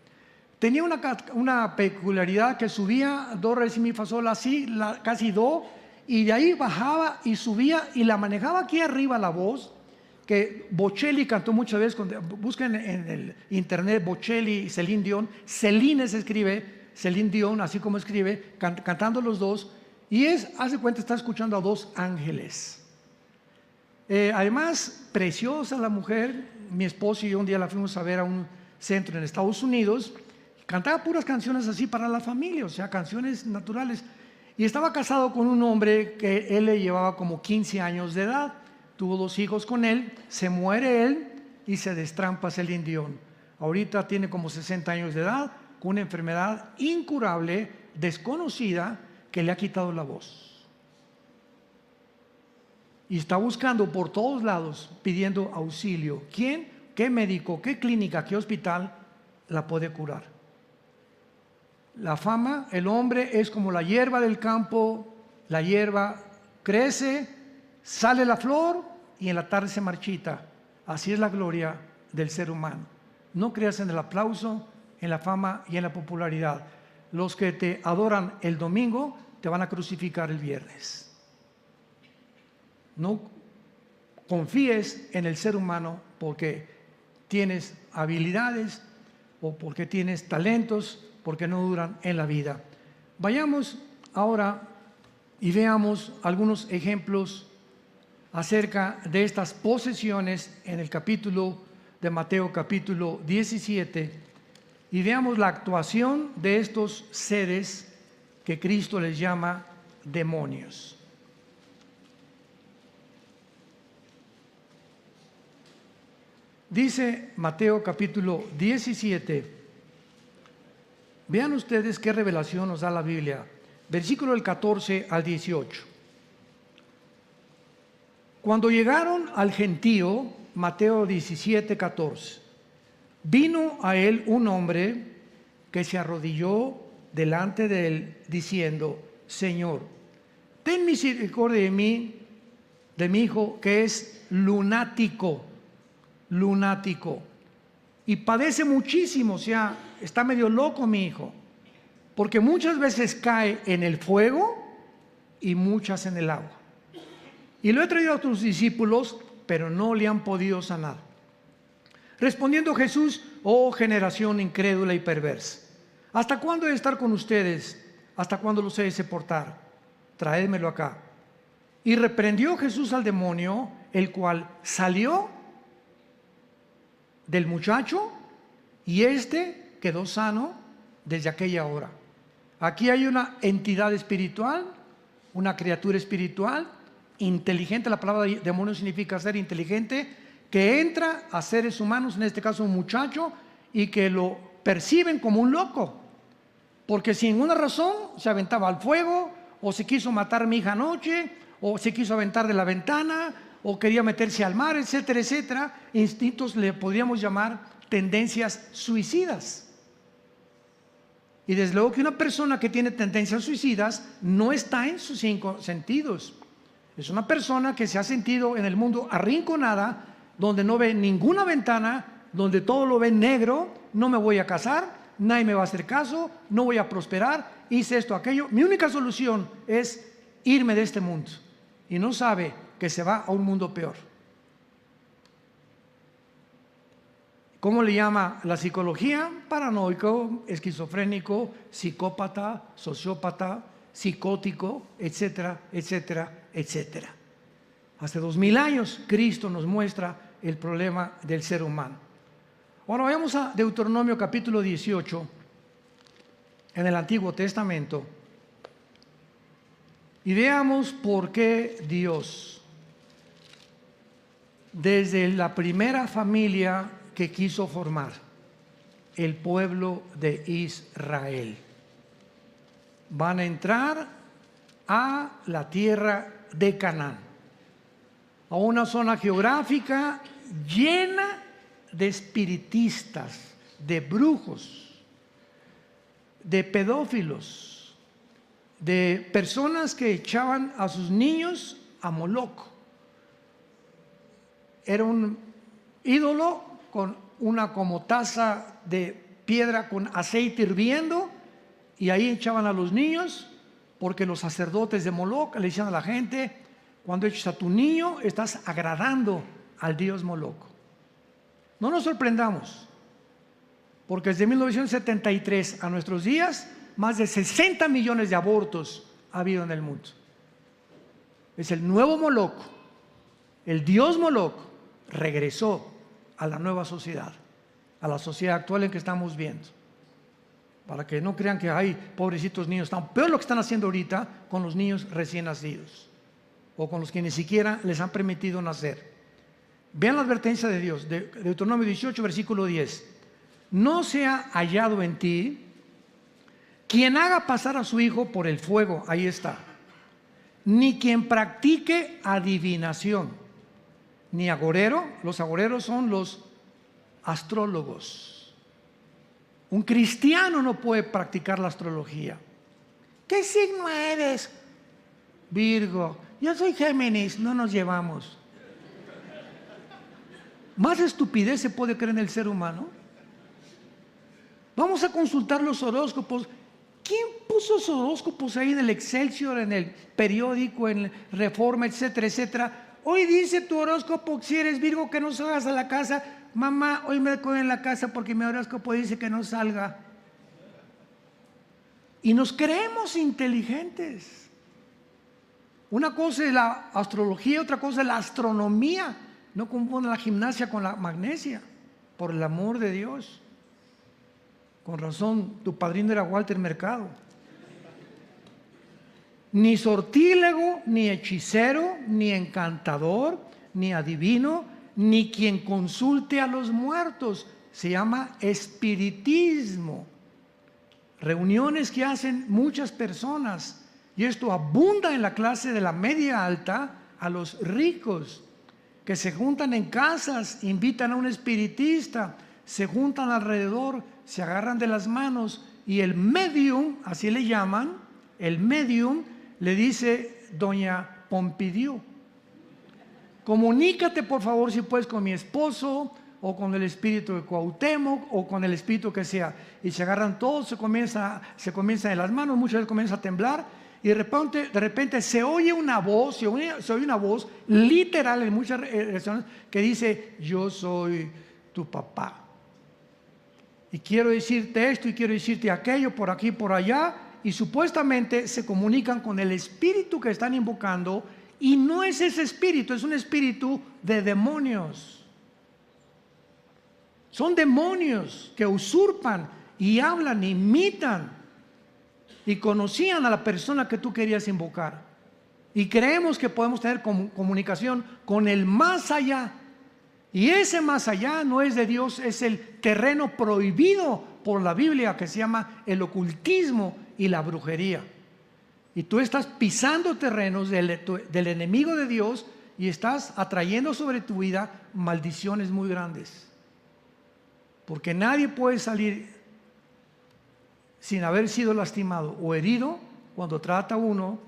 A: Tenía una peculiaridad que subía do, re, si, mi, fa, sol, así, casi do, y de ahí bajaba y subía y la manejaba aquí arriba la voz que Bocelli cantó muchas veces. Busquen en el internet Bocelli y Celine Dion. Celine se escribe, Celine Dion, así como escribe, cantando los dos. Y hace cuenta, está escuchando a dos ángeles. Además, preciosa la mujer. Mi esposo y yo un día la fuimos a ver a un centro en Estados Unidos. Cantaba puras canciones así para la familia, o sea, canciones naturales. Y estaba casado con un hombre que él le llevaba como 15 años de edad. Tuvo 2 hijos con él, se muere él y se destrampa Celine Dion. Ahorita tiene como 60 años de edad, con una enfermedad incurable, desconocida, que le ha quitado la voz. Y está buscando por todos lados, pidiendo auxilio. ¿Quién, qué médico, qué clínica, qué hospital la puede curar? La fama, el hombre es como la hierba del campo. La hierba crece, sale la flor y en la tarde se marchita. Así es la gloria del ser humano. No creas en el aplauso, en la fama y en la popularidad. Los que te adoran el domingo te van a crucificar el viernes. No confíes en el ser humano porque tienes habilidades o porque tienes talentos, porque no duran en la vida. Vayamos ahora y veamos algunos ejemplos acerca de estas posesiones en el capítulo de Mateo, capítulo 17, y veamos la actuación de estos seres que Cristo les llama demonios. Dice Mateo capítulo 17, vean ustedes qué revelación nos da la Biblia, versículo del 14 al 18. Cuando llegaron al gentío, Mateo 17, 14, vino a él un hombre que se arrodilló delante de él diciendo: Señor, ten misericordia de mí, de mi hijo que es lunático, y padece muchísimo, o sea, está medio loco mi hijo, porque muchas veces cae en el fuego y muchas en el agua. Y lo he traído a tus discípulos, pero no le han podido sanar. Respondiendo Jesús: oh generación incrédula y perversa, ¿hasta cuándo he de estar con ustedes? ¿Hasta cuándo los he de soportar? Traédmelo acá. Y reprendió Jesús al demonio, el cual salió del muchacho, y éste quedó sano desde aquella hora. Aquí hay una entidad espiritual, una criatura espiritual inteligente. La palabra demonio significa ser inteligente, que entra a seres humanos, en este caso un muchacho, y que lo perciben como un loco, porque sin ninguna razón se aventaba al fuego, o se quiso matar a mi hija anoche, o se quiso aventar de la ventana, o quería meterse al mar, etcétera, etcétera. Instintos le podríamos llamar tendencias suicidas. Y desde luego que una persona que tiene tendencias suicidas no está en sus 5 sentidos. Es una persona que se ha sentido en el mundo arrinconada, donde no ve ninguna ventana, donde todo lo ve negro. No me voy a casar, nadie me va a hacer caso, no voy a prosperar, hice esto, aquello. Mi única solución es irme de este mundo. Y no sabe que se va a un mundo peor. ¿Cómo le llama la psicología? Paranoico, esquizofrénico, psicópata, sociópata, psicótico, etcétera, etcétera, etcétera. Hace 2000 años Cristo nos muestra el problema del ser humano. Ahora vayamos a Deuteronomio capítulo 18 en el Antiguo Testamento y veamos por qué Dios, desde la primera familia que quiso formar, el pueblo de Israel, van a entrar a la tierra de Canaán, a una zona geográfica llena de espiritistas, de brujos, de pedófilos, de personas que echaban a sus niños a Moloc. Era un ídolo con una como taza de piedra con aceite hirviendo, y ahí echaban a los niños, porque los sacerdotes de Moloc le decían a la gente: cuando eches a tu niño estás agradando al dios Moloch. No nos sorprendamos, porque desde 1973 a nuestros días, más de 60 millones de abortos ha habido en el mundo. Es el nuevo Moloch, el dios Moloch regresó a la nueva sociedad, a la sociedad actual en que estamos viendo. Para que no crean que hay pobrecitos niños, están peor lo que están haciendo ahorita con los niños recién nacidos, o con los que ni siquiera les han permitido nacer. Vean la advertencia de Dios, de Deuteronomio 18, versículo 10. No sea hallado en ti quien haga pasar a su hijo por el fuego, ahí está, ni quien practique adivinación, ni agorero. Los agoreros son los astrólogos. Un cristiano no puede practicar la astrología. ¿Qué signo eres? Virgo. Yo soy Géminis. No nos llevamos. Más estupidez se puede creer en el ser humano. Vamos a consultar los horóscopos. ¿Quién puso los horóscopos ahí en el Excelsior, en el periódico, en Reforma, etcétera, etcétera? Hoy dice tu horóscopo, si eres Virgo, que no salgas a la casa. Mamá, hoy me quedo en la casa porque mi horóscopo dice que no salga. Y nos creemos inteligentes. Una cosa es la astrología, otra cosa es la astronomía. No confundan la gimnasia con la magnesia, por el amor de Dios. Con razón, tu padrino era Walter Mercado. Ni sortílego, ni hechicero, ni encantador, ni adivino, ni quien consulte a los muertos. Se llama espiritismo. Reuniones que hacen muchas personas. Y esto abunda en la clase de la media alta, a los ricos, que se juntan en casas, invitan a un espiritista, se juntan alrededor, se agarran de las manos y el medium, así le llaman, el medium le dice: doña Pompidiu, comunícate por favor si puedes con mi esposo o con el espíritu de Cuauhtémoc o con el espíritu que sea. Y se agarran todos, se comienzan de las manos, muchas veces comienza a temblar y de repente se oye una voz, se oye una voz literal en muchas regiones que dice: yo soy tu papá. Y quiero decirte esto y quiero decirte aquello, por aquí, por allá. Y supuestamente se comunican con el espíritu que están invocando. Y no es ese espíritu, es un espíritu de demonios. Son demonios que usurpan y hablan, imitan. Y conocían a la persona que tú querías invocar. Y creemos que podemos tener comunicación con el más allá. Y ese más allá no es de Dios, es el terreno prohibido por la Biblia, que se llama el ocultismo y la brujería. Y tú estás pisando terrenos del enemigo de Dios y estás atrayendo sobre tu vida maldiciones muy grandes. Porque nadie puede salir sin haber sido lastimado o herido cuando trata uno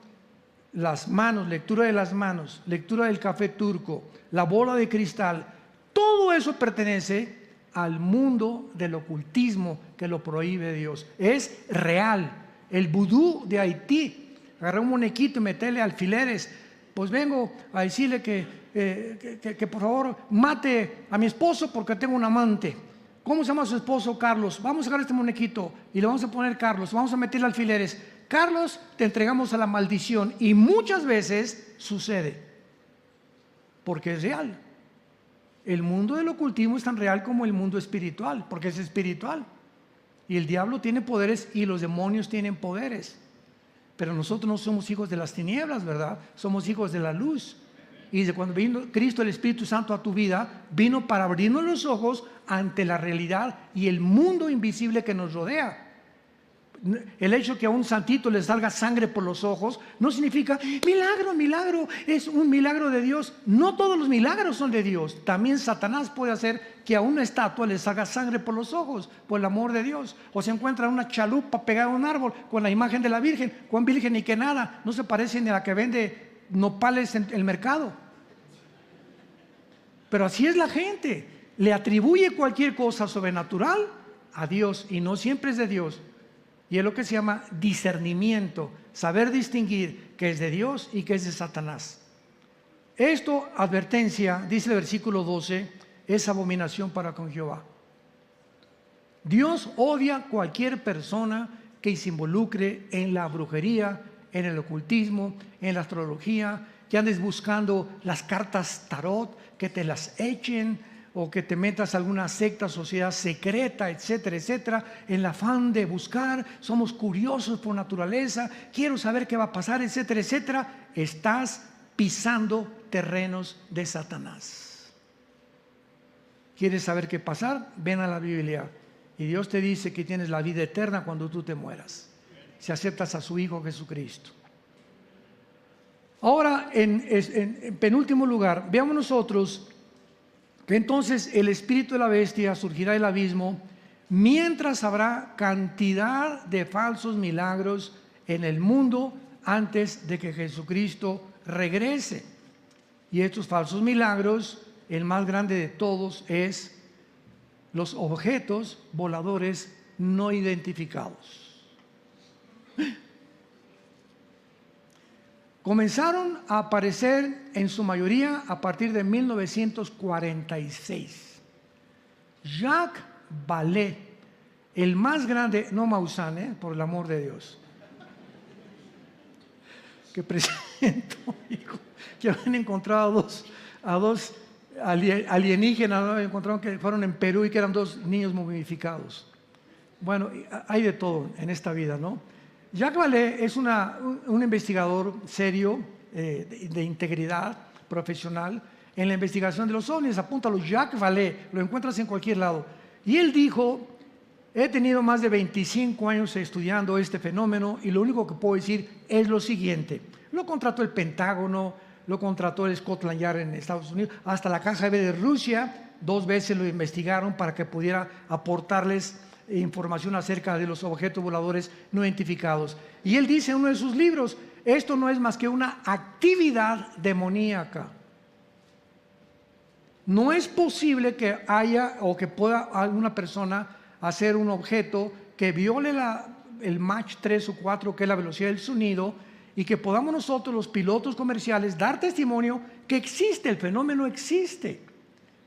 A: las manos, lectura de las manos, lectura del café turco, la bola de cristal. Todo eso pertenece al mundo del ocultismo que lo prohíbe Dios. Es real. El vudú de Haití, agarrar un muñequito y meterle alfileres. Pues vengo a decirle que por favor mate a mi esposo porque tengo un amante. ¿Cómo se llama su esposo? Carlos. Vamos a agarrar este muñequito y le vamos a poner Carlos. Vamos a meterle alfileres. Carlos, te entregamos a la maldición. Y muchas veces sucede porque es real. El mundo del ocultismo es tan real como el mundo espiritual, porque es espiritual. Y el diablo tiene poderes y los demonios tienen poderes. Pero nosotros no somos hijos de las tinieblas, ¿verdad? Somos hijos de la luz. Y de cuando vino Cristo, el Espíritu Santo a tu vida, vino para abrirnos los ojos ante la realidad y el mundo invisible que nos rodea. El hecho que a un santito le salga sangre por los ojos no significa milagro, es un milagro de Dios. No todos los milagros son de Dios. También Satanás puede hacer que a una estatua le salga sangre por los ojos, por el amor de Dios. O se encuentra una chalupa pegada a un árbol con la imagen de la Virgen. ¿Cuán virgen ni que nada? No se parece ni a la que vende nopales en el mercado. Pero así es la gente. Le atribuye cualquier cosa sobrenatural a Dios y no siempre es de Dios. Y es lo que se llama discernimiento, saber distinguir qué es de Dios y qué es de Satanás. Esto, advertencia, dice el versículo 12, es abominación para con Jehová. Dios odia cualquier persona que se involucre en la brujería, en el ocultismo, en la astrología, que andes buscando las cartas tarot, que te las echen, o que te metas a alguna secta, sociedad secreta, etcétera, etcétera, en el afán de buscar, somos curiosos por naturaleza, quiero saber qué va a pasar, etcétera, etcétera. Estás pisando terrenos de Satanás. ¿Quieres saber qué pasar? Ven a la Biblia. Y Dios te dice que tienes la vida eterna cuando tú te mueras, si aceptas a su Hijo Jesucristo. Ahora, en penúltimo lugar, veamos nosotros que entonces el espíritu de la bestia surgirá del abismo, mientras habrá cantidad de falsos milagros en el mundo antes de que Jesucristo regrese. Y estos falsos milagros, el más grande de todos es los objetos voladores no identificados. Comenzaron a aparecer en su mayoría a partir de 1946. Jacques Vallée, el más grande, no Maussan, por el amor de Dios, que presentó, que habían encontrado a dos alienígenas, encontraron que fueron en Perú y que eran 2 niños momificados. Bueno, hay de todo en esta vida, ¿no? Jacques Vallée es un investigador serio, de integridad profesional en la investigación de los ovnis. Apúntalo, Jacques Vallée, lo encuentras en cualquier lado. Y él dijo: he tenido más de 25 años estudiando este fenómeno y lo único que puedo decir es lo siguiente. Lo contrató el Pentágono, lo contrató el Scotland Yard en Estados Unidos, hasta la KGB de Rusia, 2 veces lo investigaron para que pudiera aportarles información acerca de los objetos voladores no identificados. Y él dice en uno de sus libros: esto no es más que una actividad demoníaca. No es posible que haya o que pueda alguna persona hacer un objeto que viole el Mach 3 o 4, que es la velocidad del sonido, y que podamos nosotros, los pilotos comerciales, dar testimonio que existe, el fenómeno existe.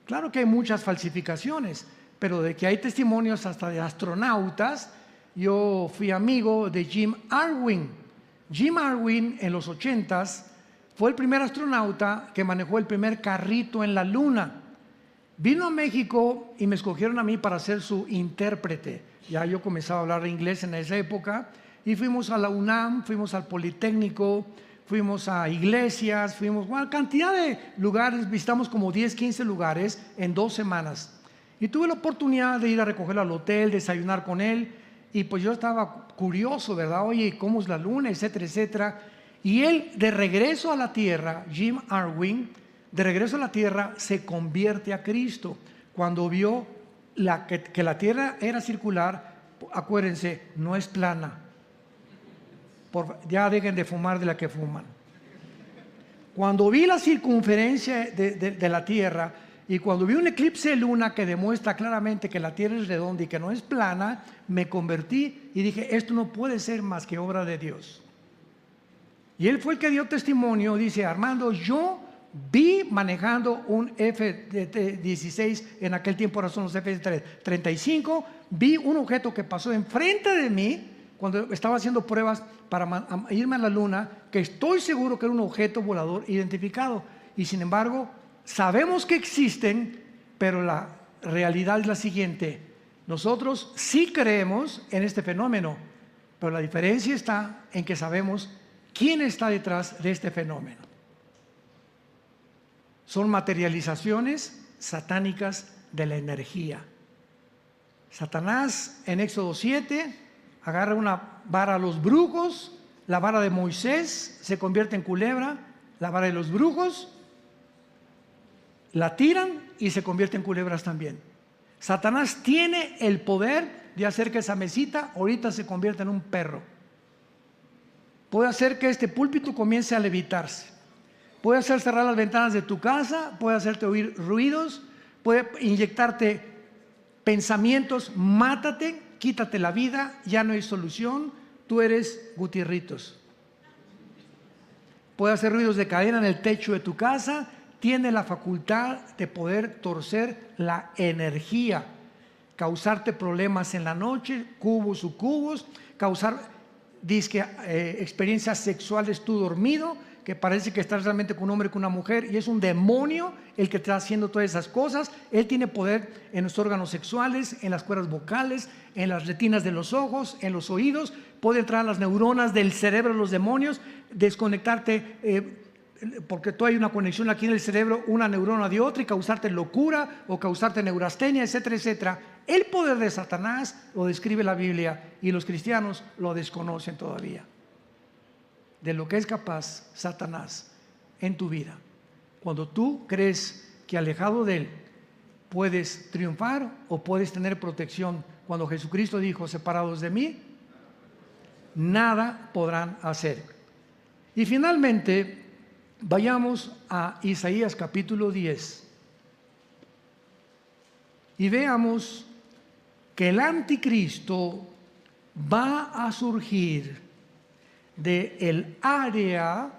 A: Claro que hay muchas falsificaciones, pero de que hay testimonios hasta de astronautas. Yo fui amigo de Jim Irwin. Jim Irwin en los 80s fue el primer astronauta que manejó el primer carrito en la luna. Vino a México y me escogieron a mí para ser su intérprete. Ya yo comenzaba a hablar inglés en esa época y fuimos a la UNAM, fuimos al Politécnico, fuimos a iglesias, fuimos a cantidad de lugares, visitamos como 10, 15 lugares en 2 semanas. Y tuve la oportunidad de ir a recogerlo al hotel, desayunar con él, y pues yo estaba curioso, ¿verdad? Oye, ¿cómo es la luna? Etcétera, etcétera. Y él, de regreso a la tierra, Jim Irwin, de regreso a la tierra, se convierte a Cristo. Cuando vio que la tierra era circular, acuérdense, no es plana. Ya dejen de fumar de la que fuman. Cuando vi la circunferencia de la tierra, y cuando vi un eclipse de luna que demuestra claramente que la tierra es redonda y que no es plana, me convertí y dije: esto no puede ser más que obra de Dios. Y él fue el que dio testimonio. Dice: Armando, yo vi manejando un F-16, en aquel tiempo ahora son los F-35, vi un objeto que pasó enfrente de mí cuando estaba haciendo pruebas para irme a la luna, que estoy seguro que era un objeto volador identificado. Y sin embargo, sabemos que existen, pero la realidad es la siguiente: nosotros sí creemos en este fenómeno, pero la diferencia está en que sabemos quién está detrás de este fenómeno. Son materializaciones satánicas de la energía. Satanás en Éxodo 7 agarra una vara a los brujos, la vara de Moisés se convierte en culebra, la vara de los brujos la tiran y se convierte en culebras también. Satanás tiene el poder de hacer que esa mesita ahorita se convierta en un perro. Puede hacer que este púlpito comience a levitarse. Puede hacer cerrar las ventanas de tu casa, puede hacerte oír ruidos, puede inyectarte pensamientos: mátate, quítate la vida, ya no hay solución, tú eres Gutierritos. puede hacer ruidos de cadena en el techo de tu casa, tiene la facultad de poder torcer la energía, causarte problemas en la noche, cubos, sucubos, causar experiencias sexuales tú dormido, que parece que estás realmente con un hombre, con una mujer, y es un demonio el que está haciendo todas esas cosas. Él tiene poder en los órganos sexuales, en las cuerdas vocales, en las retinas de los ojos, en los oídos, puede entrar a las neuronas del cerebro de los demonios, desconectarte, porque tú hay una conexión aquí en el cerebro, una neurona de otra, y causarte locura o causarte neurastenia, etcétera, etcétera. El poder de Satanás lo describe la Biblia y los cristianos lo desconocen todavía. De lo que es capaz Satanás en tu vida. Cuando tú crees que alejado de él puedes triunfar o puedes tener protección, cuando Jesucristo dijo: separados de mí, nada podrán hacer. Y finalmente, vayamos a Isaías capítulo 10 y veamos que el anticristo va a surgir del área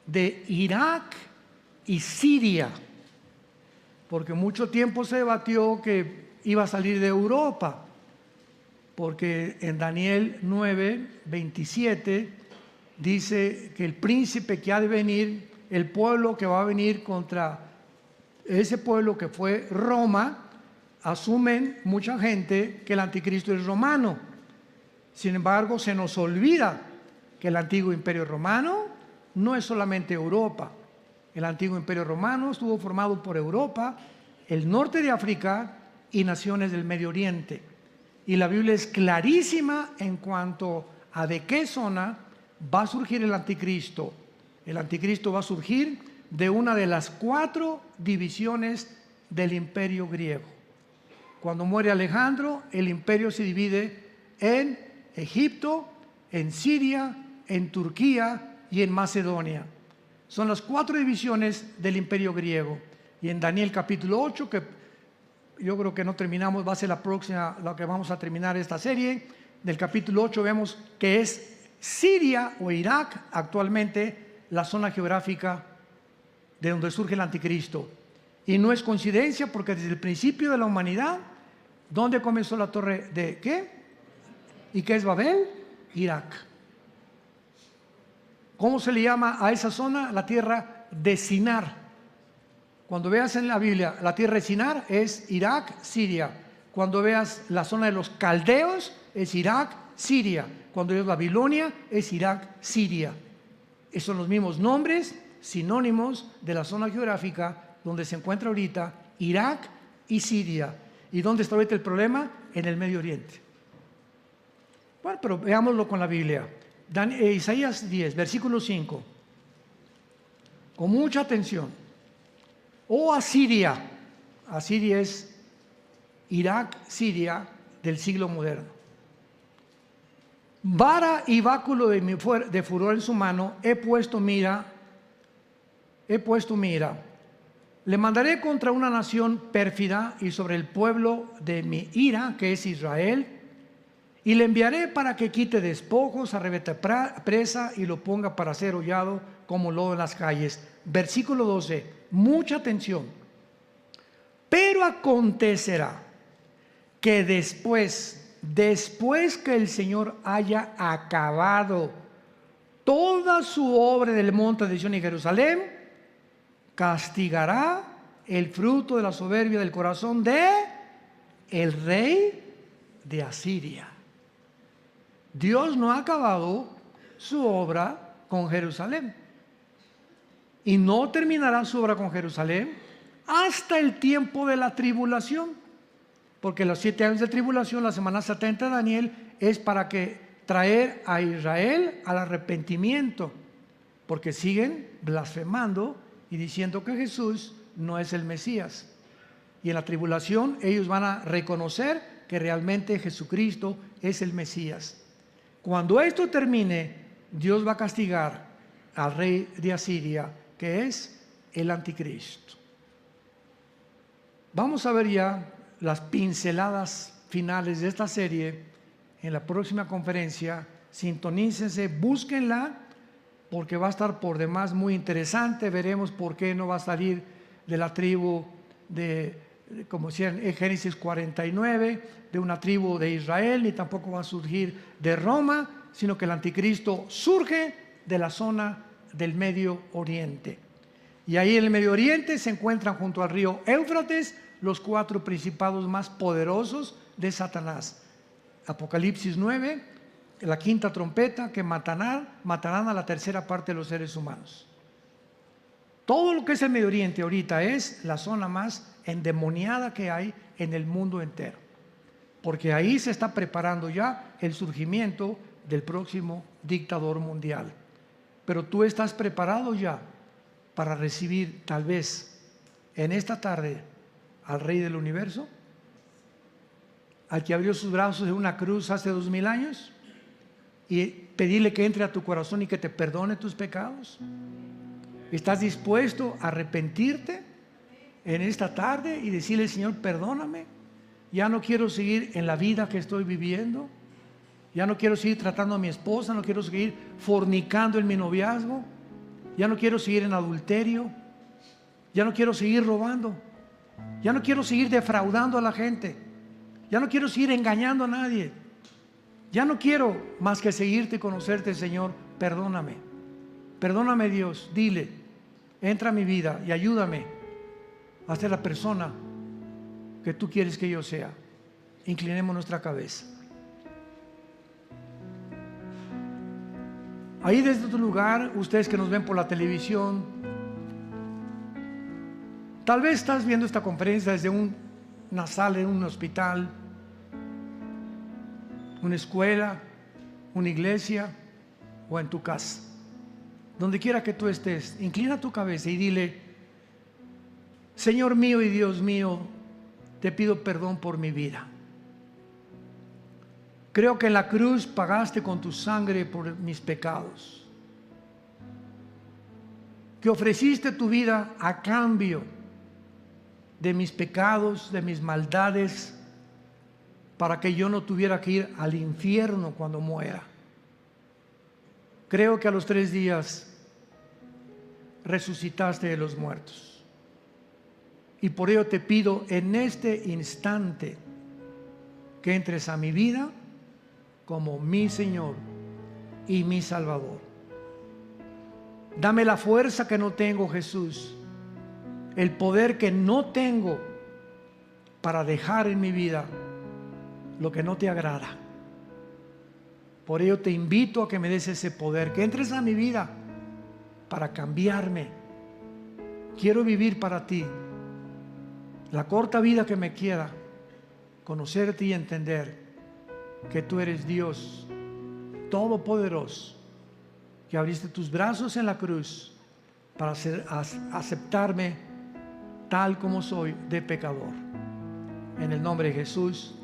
A: de Irak y Siria, porque mucho tiempo se debatió que iba a salir de Europa, porque en Daniel 9:27 dice que el príncipe que ha de venir, el pueblo que va a venir contra ese pueblo que fue Roma, asumen mucha gente que el anticristo es romano. Sin embargo, se nos olvida que el antiguo imperio romano no es solamente Europa. El antiguo imperio romano estuvo formado por Europa, el norte de África y naciones del Medio Oriente. Y la Biblia es clarísima en cuanto a de qué zona va a surgir el anticristo. El anticristo va a surgir de una de las 4 divisiones del imperio griego. Cuando muere Alejandro, el imperio se divide en Egipto, en Siria, en Turquía y en Macedonia. Son las 4 divisiones del imperio griego. Y en Daniel capítulo 8, que yo creo que no terminamos, va a ser la próxima, la que vamos a terminar esta serie, del capítulo 8 vemos que es Siria o Irak actualmente la zona geográfica de donde surge el anticristo. Y no es coincidencia, porque desde el principio de la humanidad, ¿dónde comenzó la torre de qué? ¿Y qué es Babel? Irak. ¿Cómo se le llama a esa zona? La tierra de Sinar. Cuando veas en la Biblia la tierra de Sinar es Irak, Siria. Cuando veas la zona de los caldeos es Irak, Siria. Cuando veas Babilonia es Irak, Siria. Esos son los mismos nombres sinónimos de la zona geográfica donde se encuentra ahorita Irak y Siria. ¿Y dónde está ahorita el problema? En el Medio Oriente. Bueno, pero veámoslo con la Biblia. Isaías 10, versículo 5. Con mucha atención. Oh Asiria. Asiria es Irak, Siria del siglo moderno. Vara y báculo de furor en su mano, he puesto mira. Le mandaré contra una nación pérfida y sobre el pueblo de mi ira, que es Israel, y le enviaré para que quite despojos, arrebate presa y lo ponga para ser hollado como lodo en las calles. Versículo 12, mucha atención. Pero acontecerá que después que el Señor haya acabado toda su obra del monte de Sion y Jerusalén, castigará el fruto de la soberbia del corazón de el rey de Asiria. Dios no ha acabado su obra con Jerusalén y no terminará su obra con Jerusalén hasta el tiempo de la tribulación, porque los 7 años de tribulación, la semana 70 de Daniel, es para que traer a Israel al arrepentimiento, porque siguen blasfemando y diciendo que Jesús no es el Mesías. Y en la tribulación ellos van a reconocer que realmente Jesucristo es el Mesías. Cuando esto termine, Dios va a castigar al rey de Asiria, que es el anticristo. Vamos a ver ya las pinceladas finales de esta serie en la próxima conferencia. Sintonícense, búsquenla, porque va a estar por demás muy interesante. Veremos por qué no va a salir de la tribu como decía en Génesis 49, de una tribu de Israel, ni tampoco va a surgir de Roma, sino que el anticristo surge de la zona del Medio Oriente. Y ahí en el Medio Oriente se encuentran junto al río Éufrates los 4 principados más poderosos de Satanás. Apocalipsis 9, la 5ª trompeta, que matarán a la 3ª parte de los seres humanos. Todo lo que es el Medio Oriente ahorita es la zona más endemoniada que hay en el mundo entero, porque ahí se está preparando ya el surgimiento del próximo dictador mundial. Pero tú estás preparado ya para recibir tal vez en esta tarde al Rey del Universo, al que abrió sus brazos en una cruz hace 2000 años, y pedirle que entre a tu corazón y que te perdone tus pecados. ¿Estás dispuesto a arrepentirte en esta tarde y decirle: Señor, perdóname, ya no quiero seguir en la vida que estoy viviendo, ya no quiero seguir tratando a mi esposa, no quiero seguir fornicando en mi noviazgo, ya no quiero seguir en adulterio, ya no quiero seguir robando, ya no quiero seguir defraudando a la gente, ya no quiero seguir engañando a nadie, ya no quiero más que seguirte y conocerte, Señor, perdóname, perdóname, Dios, dile, entra a mi vida y ayúdame a ser la persona que tú quieres que yo sea. Inclinemos nuestra cabeza. Ahí desde tu lugar, ustedes que nos ven por la televisión, tal vez estás viendo esta conferencia desde una sala en un hospital, una escuela, una iglesia o en tu casa. Donde quiera que tú estés, inclina tu cabeza y dile: Señor mío y Dios mío, te pido perdón por mi vida. Creo que en la cruz pagaste con tu sangre por mis pecados, que ofreciste tu vida a cambio de mis pecados, de mis maldades, para que yo no tuviera que ir al infierno cuando muera. Creo que a los 3 días resucitaste de los muertos, y por ello te pido en este instante que entres a mi vida como mi Señor y mi Salvador. Dame la fuerza que no tengo, Jesús, el poder que no tengo para dejar en mi vida lo que no te agrada. Por ello te invito a que me des ese poder, que entres a mi vida para cambiarme. Quiero vivir para ti la corta vida que me queda, conocerte y entender que tú eres Dios todopoderoso, que abriste tus brazos en la cruz para aceptarme tal como soy, de pecador. En el nombre de Jesús,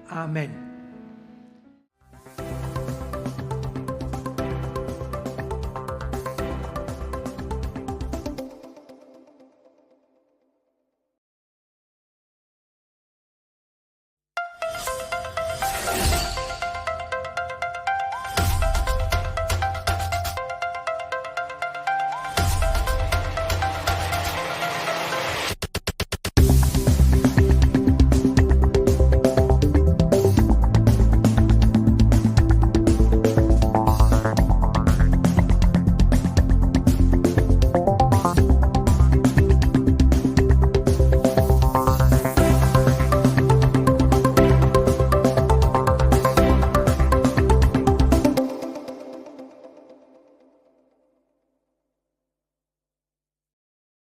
A: amén.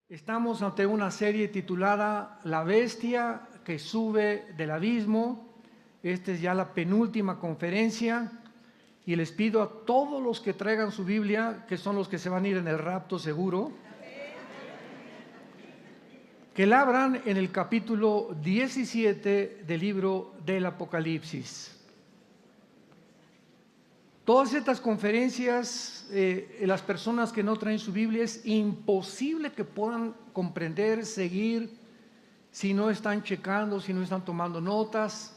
A: Estamos ante una serie titulada La bestia que sube del abismo. Esta es ya la penúltima conferencia y les pido a todos los que traigan su Biblia, que son los que se van a ir en el rapto seguro, que la abran en el capítulo 17 del libro del Apocalipsis. Todas estas conferencias, las personas que no traen su Biblia, es imposible que puedan comprender, seguir, si no están checando, si no están tomando notas,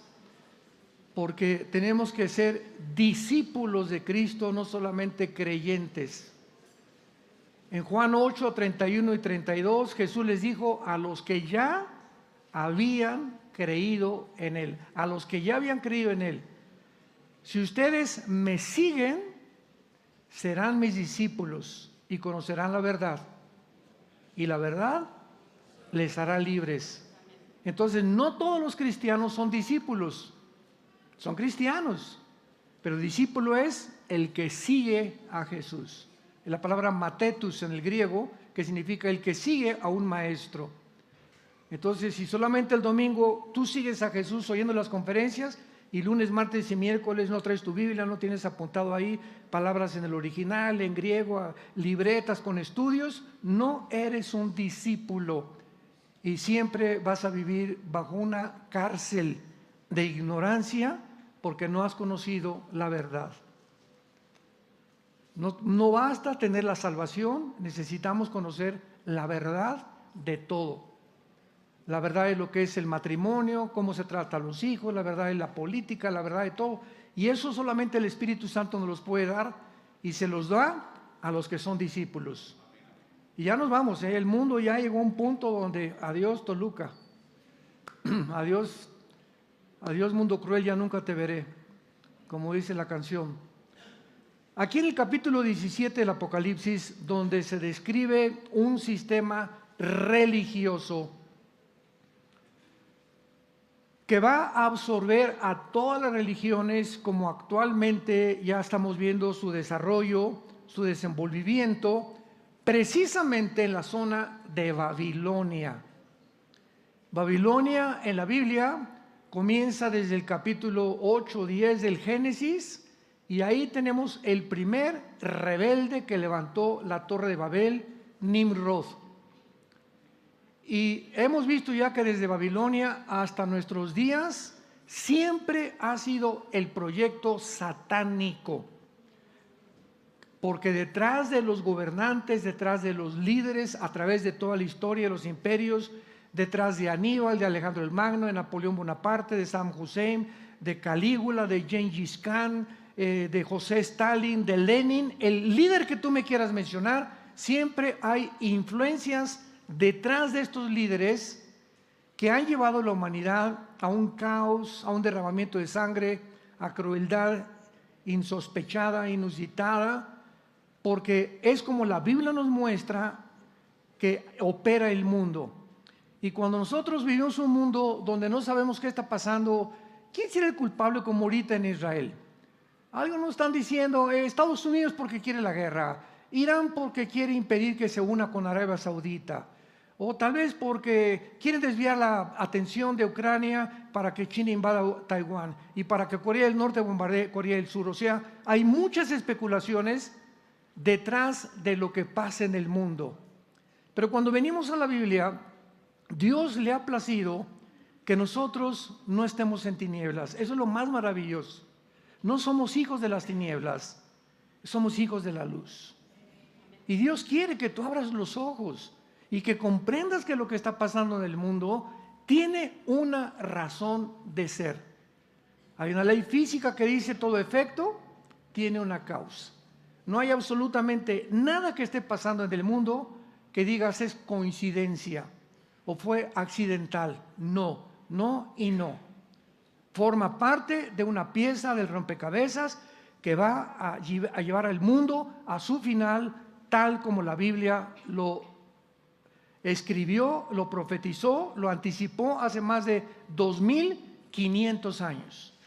A: porque tenemos que ser discípulos de Cristo, no solamente creyentes. En Juan 8, 31 y 32, Jesús les dijo a los que ya habían creído en Él, a los que ya habían creído en Él: si ustedes me siguen, serán mis discípulos y conocerán la verdad, y la verdad les hará libres. Entonces, no todos los cristianos son discípulos, son cristianos, pero discípulo es el que sigue a Jesús. La palabra matetus en el griego, que significa el que sigue a un maestro. Entonces, si solamente el domingo tú sigues a Jesús oyendo las conferencias, y lunes, martes y miércoles no traes tu Biblia, no tienes apuntado ahí palabras en el original, en griego, libretas con estudios, no eres un discípulo y siempre vas a vivir bajo una cárcel de ignorancia porque no has conocido la verdad. No basta tener la salvación, necesitamos conocer la verdad de todo. La verdad es lo que es el matrimonio, cómo se trata a los hijos, la verdad es la política, la verdad de todo. Y eso solamente el Espíritu Santo nos los puede dar y se los da a los que son discípulos. Y ya nos vamos, el mundo ya llegó a un punto donde adiós Toluca, adiós mundo cruel, ya nunca te veré, como dice la canción. Aquí en el capítulo 17 del Apocalipsis, donde se describe un sistema religioso que va a absorber a todas las religiones, como actualmente ya estamos viendo su desarrollo, su desenvolvimiento, precisamente en la zona de Babilonia. Babilonia en la Biblia comienza desde el capítulo 8 o 10 del Génesis, y ahí tenemos el primer rebelde que levantó la torre de Babel, Nimrod. Y hemos visto ya que desde Babilonia hasta nuestros días siempre ha sido el proyecto satánico, porque detrás de los gobernantes, detrás de los líderes, a través de toda la historia de los imperios, detrás de Aníbal, de Alejandro el Magno, de Napoleón Bonaparte, de Saddam Hussein, de Calígula, de Gengis Khan, de José Stalin, de Lenin, el líder que tú me quieras mencionar, siempre hay influencias detrás de estos líderes que han llevado a la humanidad a un caos, a un derramamiento de sangre, a crueldad insospechada, inusitada, porque es como la Biblia nos muestra que opera el mundo. Y cuando nosotros vivimos un mundo donde no sabemos qué está pasando, ¿quién será el culpable como ahorita en Israel? Algo nos están diciendo, Estados Unidos porque quiere la guerra, Irán porque quiere impedir que se una con Arabia Saudita, o tal vez porque quieren desviar la atención de Ucrania para que China invada Taiwán y para que Corea del Norte bombardee Corea del Sur. O sea, hay muchas especulaciones detrás de lo que pasa en el mundo. Pero cuando venimos a la Biblia, Dios le ha placido que nosotros no estemos en tinieblas. Eso es lo más maravilloso. No somos hijos de las tinieblas, somos hijos de la luz. Y Dios quiere que tú abras los ojos y que comprendas que lo que está pasando en el mundo tiene una razón de ser. Hay una ley física que dice todo efecto tiene una causa. No hay absolutamente nada que esté pasando en el mundo que digas es coincidencia o fue accidental. No, no y no. Forma parte de una pieza del rompecabezas que va a llevar al mundo a su final, tal como la Biblia lo escribió, lo profetizó, lo anticipó hace más de 2500 años.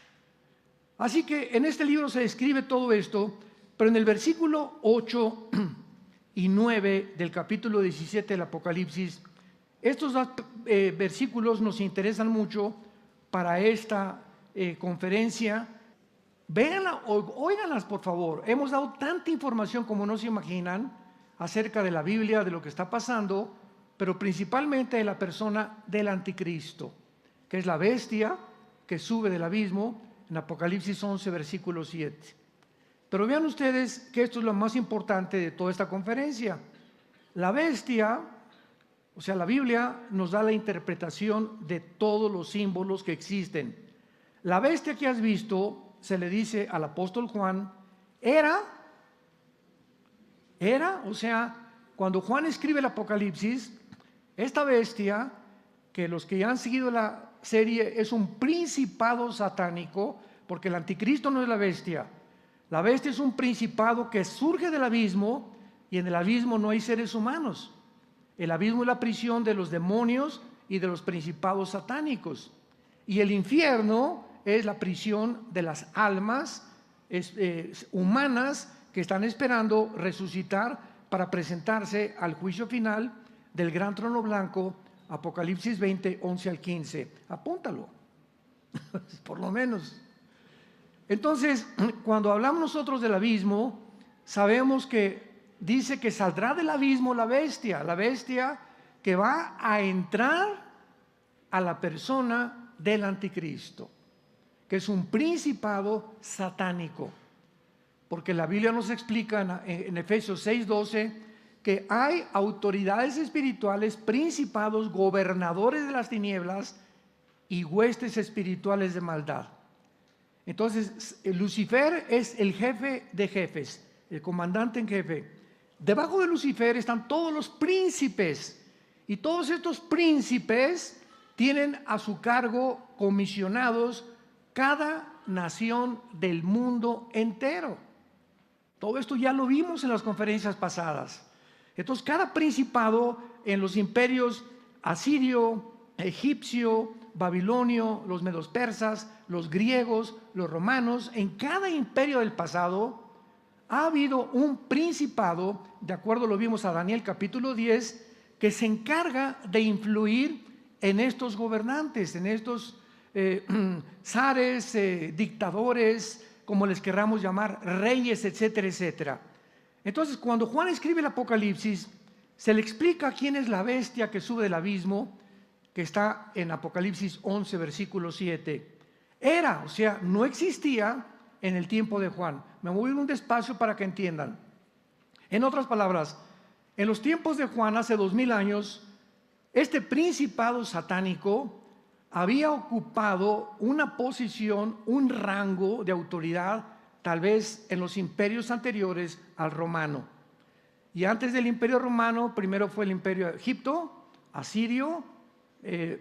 A: Así que en este libro se describe todo esto, pero en el versículo 8 y 9 del capítulo 17 del Apocalipsis, estos dos versículos nos interesan mucho para esta conferencia. Véanla, óiganlas por favor. Hemos dado tanta información como no se imaginan acerca de la Biblia, de lo que está pasando, pero principalmente de la persona del anticristo, que es la bestia que sube del abismo en Apocalipsis 11, versículo 7. Pero vean ustedes que esto es lo más importante de toda esta conferencia. La bestia, o sea, la Biblia nos da la interpretación de todos los símbolos que existen. La bestia que has visto, se le dice al apóstol Juan, era, o sea, cuando Juan escribe el Apocalipsis, esta bestia, que los que ya han seguido la serie, es un principado satánico, porque el anticristo no es la bestia. La bestia es un principado que surge del abismo, y en el abismo no hay seres humanos. El abismo es la prisión de los demonios y de los principados satánicos. Y el infierno es la prisión de las almas humanas que están esperando resucitar para presentarse al juicio final del gran trono blanco, Apocalipsis 20, 11 al 15. Apúntalo, por lo menos. Entonces, cuando hablamos nosotros del abismo, sabemos que dice que saldrá del abismo la bestia que va a entrar a la persona del anticristo, que es un principado satánico. Porque la Biblia nos explica en Efesios 6:12 que hay autoridades espirituales, principados, gobernadores de las tinieblas y huestes espirituales de maldad. Entonces, Lucifer es el jefe de jefes, el comandante en jefe. Debajo de Lucifer están todos los príncipes, y todos estos príncipes tienen a su cargo comisionados cada nación del mundo entero. Todo esto ya lo vimos en las conferencias pasadas. Entonces, cada principado en los imperios asirio, egipcio, babilonio, los medos persas, los griegos, los romanos, en cada imperio del pasado ha habido un principado, de acuerdo lo vimos a Daniel capítulo 10, que se encarga de influir en estos gobernantes, en estos zares, dictadores, como les querramos llamar, reyes, etcétera, etcétera. Entonces, cuando Juan escribe el Apocalipsis, se le explica quién es la bestia que sube del abismo, que está en Apocalipsis 11, versículo 7. Era, o sea, no existía en el tiempo de Juan. Me voy a ir un despacio para que entiendan. En otras palabras, en los tiempos de Juan, hace 2000 años, este principado satánico había ocupado una posición, un rango de autoridad, tal vez en los imperios anteriores al romano. Y antes del imperio romano, primero fue el imperio de Egipto, asirio,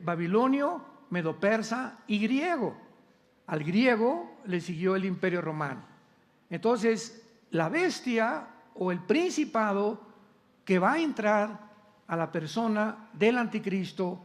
A: babilonio, medo-persa y griego. Al griego le siguió el imperio romano. Entonces, la bestia o el principado que va a entrar a la persona del anticristo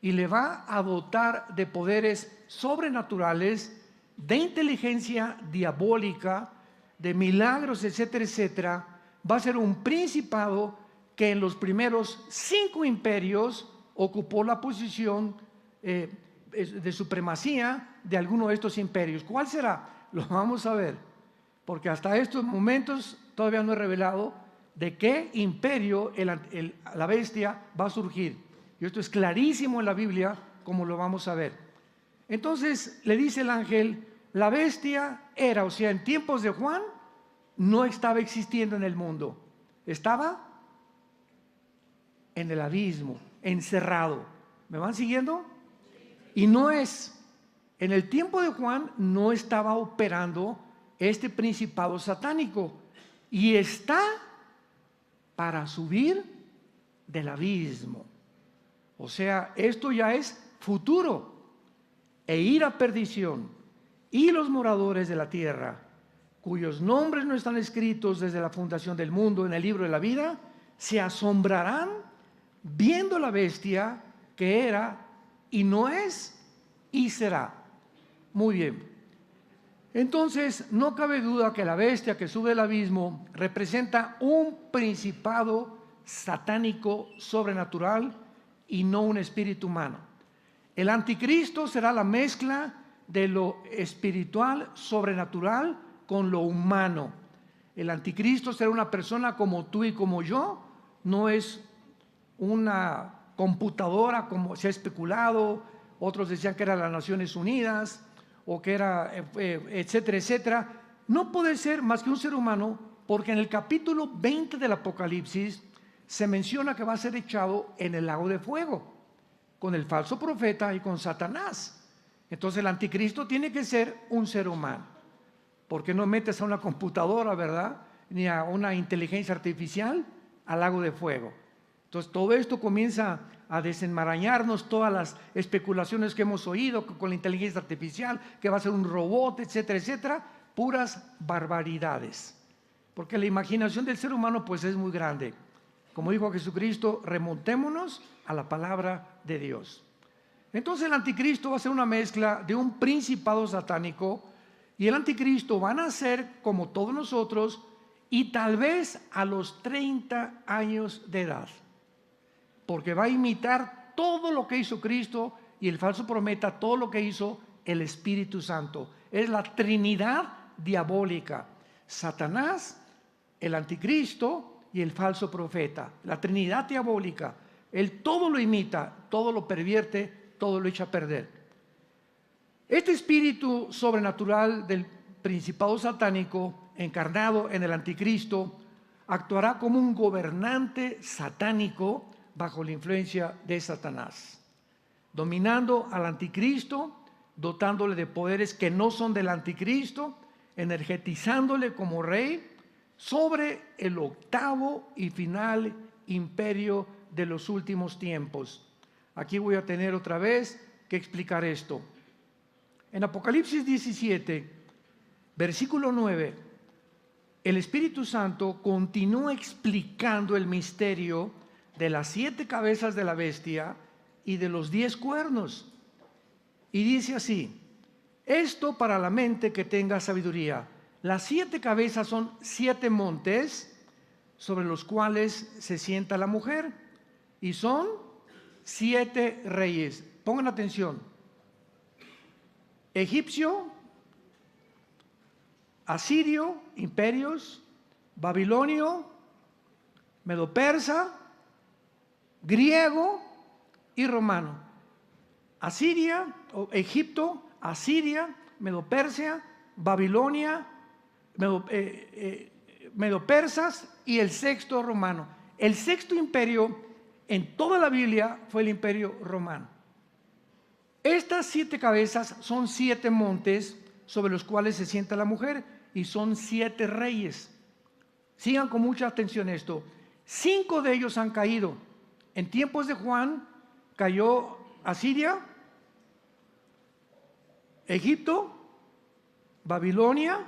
A: y le va a dotar de poderes sobrenaturales, de inteligencia diabólica, de milagros, etcétera, etcétera, va a ser un principado que en los primeros 5 imperios ocupó la posición de supremacía de alguno de estos imperios. ¿Cuál será? Lo vamos a ver, porque hasta estos momentos todavía no he revelado de qué imperio la bestia va a surgir. Y esto es clarísimo en la Biblia, como lo vamos a ver. Entonces le dice el ángel, la bestia era, o sea, en tiempos de Juan, no estaba existiendo en el mundo. Estaba en el abismo, encerrado. ¿Me van siguiendo? Y no es, en el tiempo de Juan no estaba operando este principado satánico. Y está para subir del abismo. O sea, esto ya es futuro, e ir a perdición. Y los moradores de la tierra, cuyos nombres no están escritos desde la fundación del mundo en el libro de la vida, se asombrarán viendo la bestia que era y no es y será. Muy bien. Entonces, no cabe duda que la bestia que sube del abismo representa un principado satánico sobrenatural y no un espíritu humano. El anticristo será la mezcla de lo espiritual, sobrenatural, con lo humano. El anticristo será una persona como tú y como yo, no es una computadora como se ha especulado. Otros decían que era las Naciones Unidas o que era etcétera, etcétera. No puede ser más que un ser humano, porque en el capítulo 20 del Apocalipsis se menciona que va a ser echado en el lago de fuego con el falso profeta y con Satanás. Entonces el anticristo tiene que ser un ser humano, porque no metes a una computadora, ¿verdad? Ni a una inteligencia artificial, al lago de fuego. Entonces todo esto comienza a desenmarañarnos todas las especulaciones que hemos oído con la inteligencia artificial, que va a ser un robot, etcétera, etcétera, puras barbaridades. Porque la imaginación del ser humano pues es muy grande. Como dijo Jesucristo, remontémonos a la palabra de Dios. Entonces el anticristo va a ser una mezcla de un principado satánico, y el anticristo va a nacer como todos nosotros y tal vez a los 30 años de edad, porque va a imitar todo lo que hizo Cristo, y el falso profeta todo lo que hizo el Espíritu Santo. Es la Trinidad diabólica: Satanás, el anticristo y el falso profeta. La Trinidad diabólica. Él todo lo imita, todo lo pervierte, todo lo echa a perder. Este espíritu sobrenatural del principado satánico, encarnado en el anticristo, actuará como un gobernante satánico bajo la influencia de Satanás, dominando al anticristo, dotándole de poderes que no son del anticristo, energetizándole como rey sobre el octavo y final imperio de los últimos tiempos. Aquí voy a tener otra vez que explicar esto. En Apocalipsis 17, versículo 9, el Espíritu Santo continúa explicando el misterio de las 7 cabezas de la bestia y de los 10 cuernos. Y dice así: esto para la mente que tenga sabiduría. Las 7 cabezas son 7 montes sobre los cuales se sienta la mujer, y son 7 reyes. Pongan atención: egipcio, asirio, imperios, babilonio, medo-persa, griego y romano. Asiria, o Egipto, Asiria, Medo-Persia, Babilonia, Medo-Persas y el sexto romano. El sexto imperio en toda la Biblia fue el imperio romano. Estas 7 cabezas son 7 montes sobre los cuales se sienta la mujer, y son 7 reyes. Sigan con mucha atención esto. 5 de ellos han caído. En tiempos de Juan cayó Asiria, Egipto, Babilonia,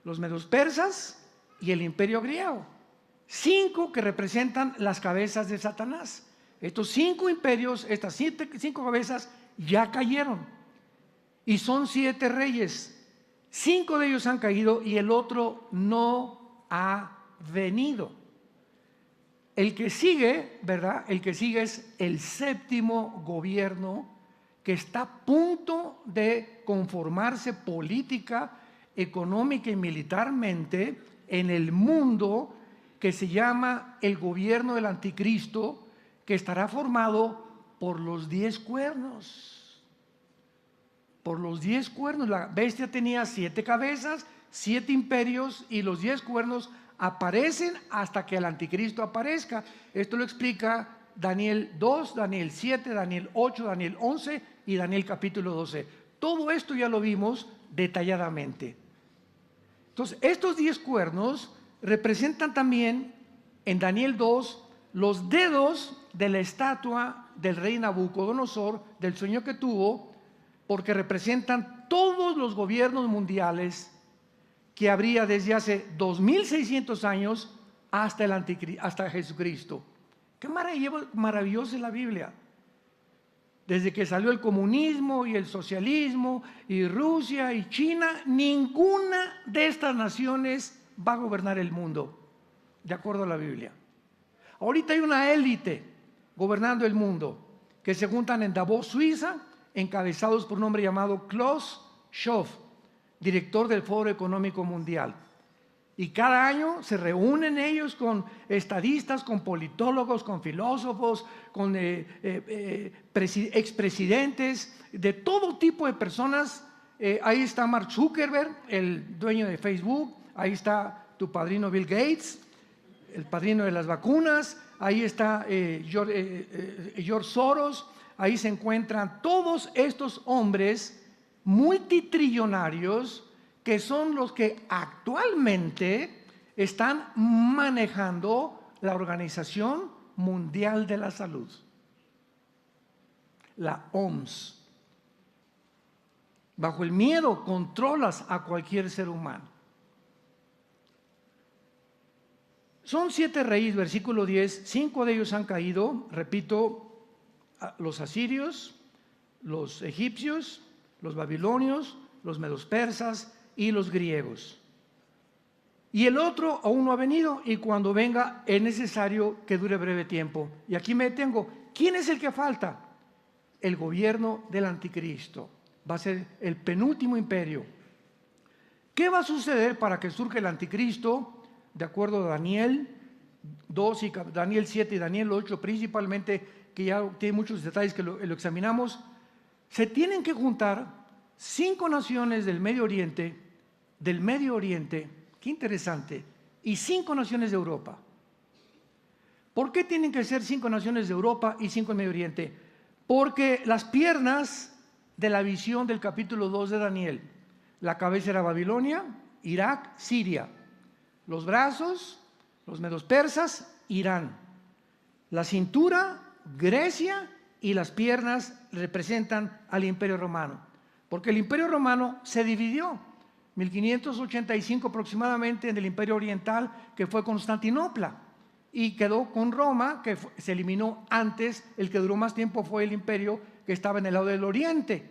A: los medos persas y el imperio griego. 5 que representan las cabezas de Satanás. Estos 5 imperios, estas 5 cabezas ya cayeron, y son 7 reyes. 5 de ellos han caído y el otro no ha venido. El que sigue, ¿verdad? El que sigue es el séptimo gobierno, que está a punto de conformarse política, económica y militarmente en el mundo, que se llama el gobierno del anticristo, que estará formado por los 10 cuernos. Por los 10 cuernos. La bestia tenía 7 cabezas, 7 imperios, y los 10 cuernos aparecen hasta que el anticristo aparezca. Esto lo explica Daniel 2, Daniel 7, Daniel 8, Daniel 11 y Daniel capítulo 12. Todo esto ya lo vimos detalladamente. Entonces, estos 10 cuernos representan también en Daniel 2 los dedos de la estatua del rey Nabucodonosor, del sueño que tuvo, porque representan todos los gobiernos mundiales que habría desde hace 2600 años hasta Jesucristo. Qué maravillosa es la Biblia. Desde que salió el comunismo y el socialismo y Rusia y China, ninguna de estas naciones va a gobernar el mundo, de acuerdo a la Biblia. Ahorita hay una élite gobernando el mundo, que se juntan en Davos, Suiza, encabezados por un hombre llamado Klaus Schwab, director del Foro Económico Mundial. Y cada año se reúnen ellos con estadistas, con politólogos, con filósofos, con expresidentes, de todo tipo de personas. Ahí está Mark Zuckerberg, el dueño de Facebook. Ahí está tu padrino Bill Gates, el padrino de las vacunas. Ahí está George Soros. Ahí se encuentran todos estos hombres multitrillonarios, que son los que actualmente están manejando la Organización Mundial de la Salud, la OMS. Bajo el miedo controlas a cualquier ser humano. Son 7 reyes, versículo 10, 5 de ellos han caído, repito, los asirios, los egipcios, los babilonios, los medos persas y los griegos. Y el otro aún no ha venido, y cuando venga es necesario que dure breve tiempo. Y aquí me detengo. ¿Quién es el que falta? El gobierno del anticristo. Va a ser el penúltimo imperio. ¿Qué va a suceder para que surja el anticristo? De acuerdo a Daniel 2 y Daniel 7 y Daniel 8 principalmente, que ya tiene muchos detalles que lo examinamos, se tienen que juntar 5 naciones del Medio Oriente, qué interesante, y 5 naciones de Europa. ¿Por qué tienen que ser 5 naciones de Europa y 5 del Medio Oriente? Porque las piernas de la visión del capítulo 2 de Daniel, la cabeza era Babilonia, Irak, Siria, los brazos, los medos persas, Irán, la cintura, Grecia, y las piernas representan al Imperio Romano, porque el Imperio Romano se dividió 1585 aproximadamente en el Imperio Oriental, que fue Constantinopla, y quedó con Roma, que se eliminó antes. El que duró más tiempo fue el imperio que estaba en el lado del Oriente.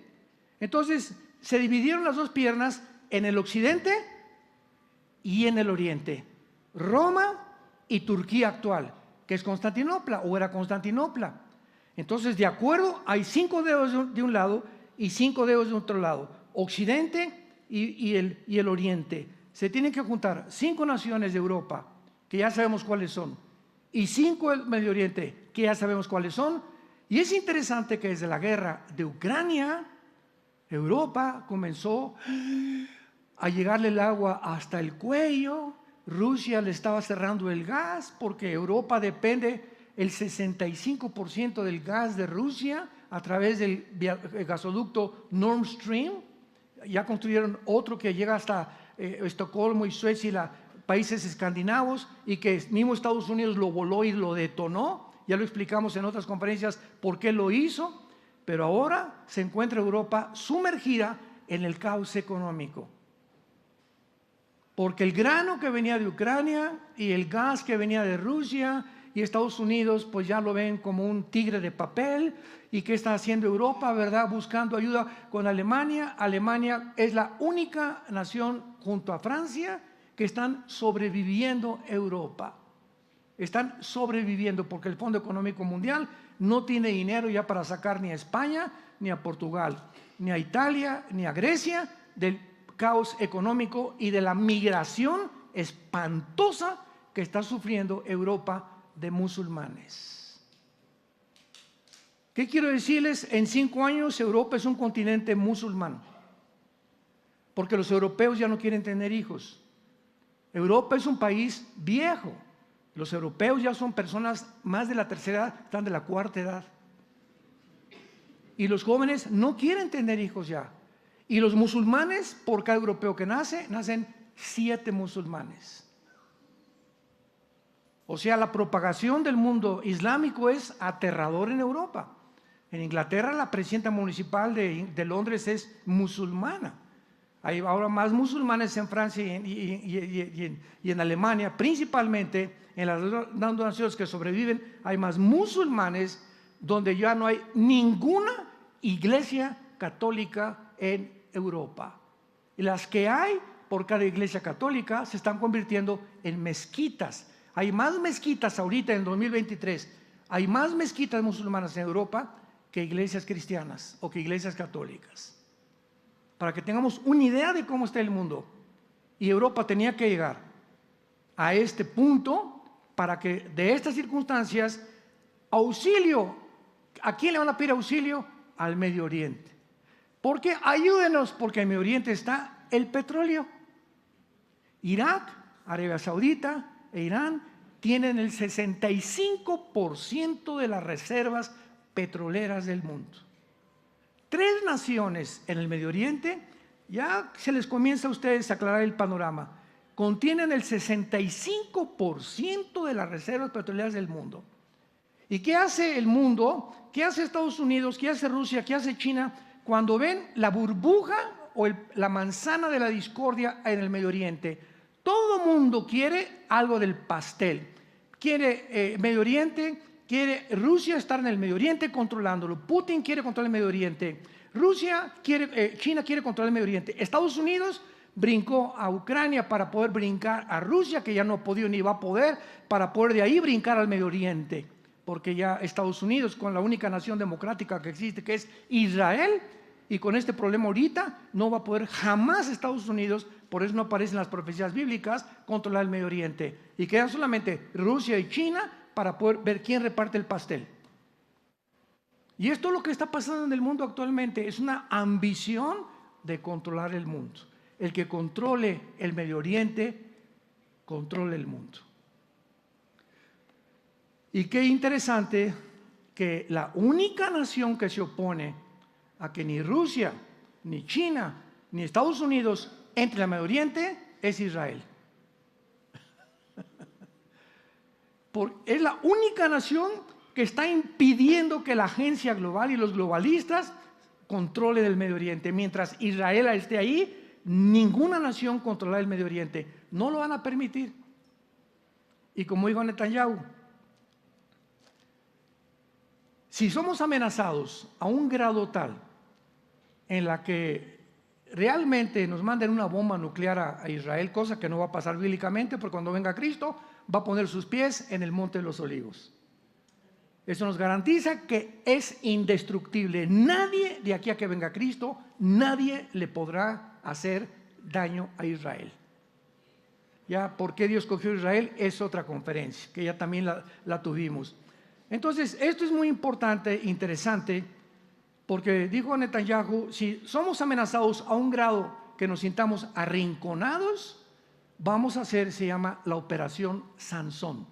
A: Entonces se dividieron las 2 piernas en el Occidente y en el Oriente, Roma y Turquía actual, que es Constantinopla o era Constantinopla. Entonces, de acuerdo, hay 5 dedos de un lado y 5 dedos de otro lado, Occidente y el Oriente. Se tienen que juntar 5 naciones de Europa, que ya sabemos cuáles son, y 5 del Medio Oriente, que ya sabemos cuáles son. Y es interesante que desde la guerra de Ucrania, Europa comenzó a llegarle el agua hasta el cuello. Rusia le estaba cerrando el gas, porque Europa depende el 65% del gas de Rusia a través del gasoducto Nord Stream. Ya construyeron otro que llega hasta Estocolmo y Suecia, países escandinavos, y que mismo Estados Unidos lo voló y lo detonó. Ya lo explicamos en otras conferencias por qué lo hizo, pero ahora se encuentra Europa sumergida en el caos económico. Porque el grano que venía de Ucrania y el gas que venía de Rusia y Estados Unidos, pues ya lo ven como un tigre de papel. ¿Y qué está haciendo Europa, verdad? Buscando ayuda con Alemania. Alemania es la única nación junto a Francia que están sobreviviendo Europa. Están sobreviviendo porque el Fondo Económico Mundial no tiene dinero ya para sacar ni a España, ni a Portugal, ni a Italia, ni a Grecia del caos económico y de la migración espantosa que está sufriendo Europa de musulmanes. ¿Qué quiero decirles? En 5 años Europa es un continente musulmán, porque los europeos ya no quieren tener hijos. Europa es un país viejo. Los europeos ya son personas más de la tercera edad, están de la cuarta edad. Y los jóvenes no quieren tener hijos ya. Y los musulmanes, por cada europeo que nace, nacen 7 musulmanes. O sea, la propagación del mundo islámico es aterrador en Europa. En Inglaterra, la presidenta municipal de Londres es musulmana. Hay ahora más musulmanes en Francia y en Alemania, principalmente en las 2 naciones que sobreviven, hay más musulmanes, donde ya no hay ninguna iglesia católica en Europa. Y las que hay por cada iglesia católica se están convirtiendo en mezquitas. Hay más mezquitas ahorita en el 2023, hay más mezquitas musulmanas en Europa que iglesias cristianas o que iglesias católicas. Para que tengamos una idea de cómo está el mundo. Y Europa tenía que llegar a este punto para que de estas circunstancias, auxilio. ¿A quién le van a pedir auxilio? Al Medio Oriente. ¿Por qué? Ayúdenos, porque en Medio Oriente está el petróleo. Irak, Arabia Saudita e Irán tienen el 65% de las reservas petroleras del mundo. 3 naciones en el Medio Oriente, ya se les comienza a ustedes a aclarar el panorama. contienen el 65% de las reservas petroleras del mundo. ¿Y qué hace el mundo? ¿Qué hace Estados Unidos? ¿Qué hace Rusia? ¿Qué hace China? Cuando ven la burbuja o la manzana de la discordia en el Medio Oriente, todo mundo quiere algo del pastel. Quiere Medio Oriente, quiere Rusia estar en el Medio Oriente controlándolo. Putin quiere controlar el Medio Oriente. China quiere controlar el Medio Oriente. Estados Unidos brincó a Ucrania para poder brincar a Rusia, que ya no ha podido ni va a poder, para poder de ahí brincar al Medio Oriente. Porque ya Estados Unidos, con la única nación democrática que existe, que es Israel, y con este problema ahorita, no va a poder jamás Estados Unidos, por eso no aparecen las profecías bíblicas, controlar el Medio Oriente. Y quedan solamente Rusia y China para poder ver quién reparte el pastel. Y esto es lo que está pasando en el mundo actualmente, es una ambición de controlar el mundo. El que controle el Medio Oriente, controle el mundo. Y qué interesante que la única nación que se opone a que ni Rusia, ni China, ni Estados Unidos entre al Medio Oriente es Israel. Es la única nación que está impidiendo que la agencia global y los globalistas controlen el Medio Oriente. Mientras Israel esté ahí, ninguna nación controlará el Medio Oriente. No lo van a permitir. Y como dijo Netanyahu, si somos amenazados a un grado tal en la que realmente nos manden una bomba nuclear a Israel, cosa que no va a pasar bíblicamente, porque cuando venga Cristo va a poner sus pies en el Monte de los Olivos. Eso nos garantiza que es indestructible. Nadie de aquí a que venga Cristo, nadie le podrá hacer daño a Israel. Ya, ¿por qué Dios escogió a Israel? Es otra conferencia, que ya también la tuvimos. Entonces, esto es muy importante, interesante, porque dijo Netanyahu, si somos amenazados a un grado que nos sintamos arrinconados, vamos a hacer, se llama la operación Sansón.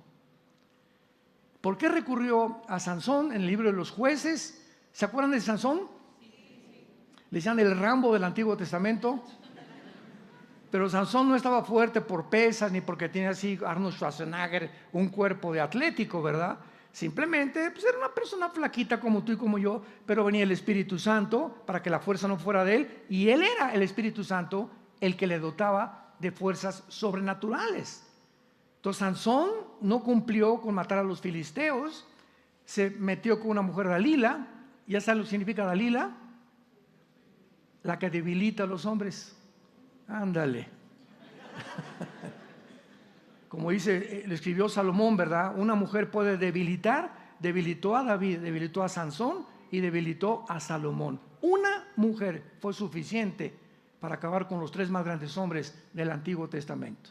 A: ¿Por qué recurrió a Sansón en el libro de los jueces? ¿Se acuerdan de Sansón? Le decían el Rambo del Antiguo Testamento. Pero Sansón no estaba fuerte por pesas, ni porque tenía así Arnold Schwarzenegger, un cuerpo de atlético, ¿verdad? Simplemente pues era una persona flaquita como tú y como yo, pero venía el Espíritu Santo para que la fuerza no fuera de él, y él era el Espíritu Santo el que le dotaba de fuerzas sobrenaturales. Entonces Sansón no cumplió con matar a los filisteos, se metió con una mujer Dalila. ¿Ya saben lo que significa Dalila? La que debilita a los hombres. Ándale. Como dice, le escribió Salomón, ¿verdad? Una mujer puede debilitar, debilitó a David, debilitó a Sansón y debilitó a Salomón. Una mujer fue suficiente para acabar con los tres más grandes hombres del Antiguo Testamento.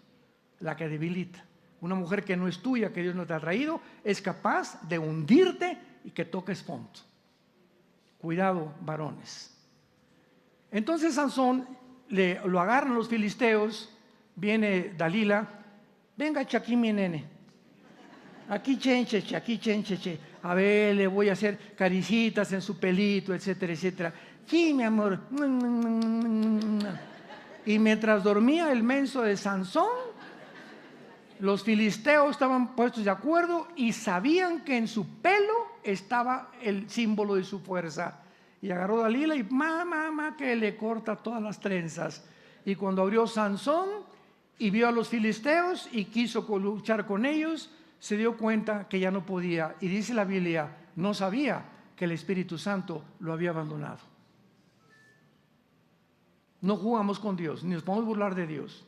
A: La que debilita. Una mujer que no es tuya, que Dios no te ha traído, es capaz de hundirte y que toques fondo. Cuidado, varones. Entonces Sansón lo agarran los filisteos, viene Dalila. Venga, aquí mi nene. Aquí chencheche, aquí chencheche. A ver, le voy a hacer caricitas en su pelito, etcétera, etcétera. Sí, mi amor. Y mientras dormía el menso de Sansón, los filisteos estaban puestos de acuerdo y sabían que en su pelo estaba el símbolo de su fuerza. Y agarró a Dalila y mamá que le corta todas las trenzas. Y cuando abrió Sansón y vio a los filisteos y quiso luchar con ellos, se dio cuenta que ya no podía. Y dice la Biblia, no sabía que el Espíritu Santo lo había abandonado. No jugamos con Dios, ni nos podemos burlar de Dios.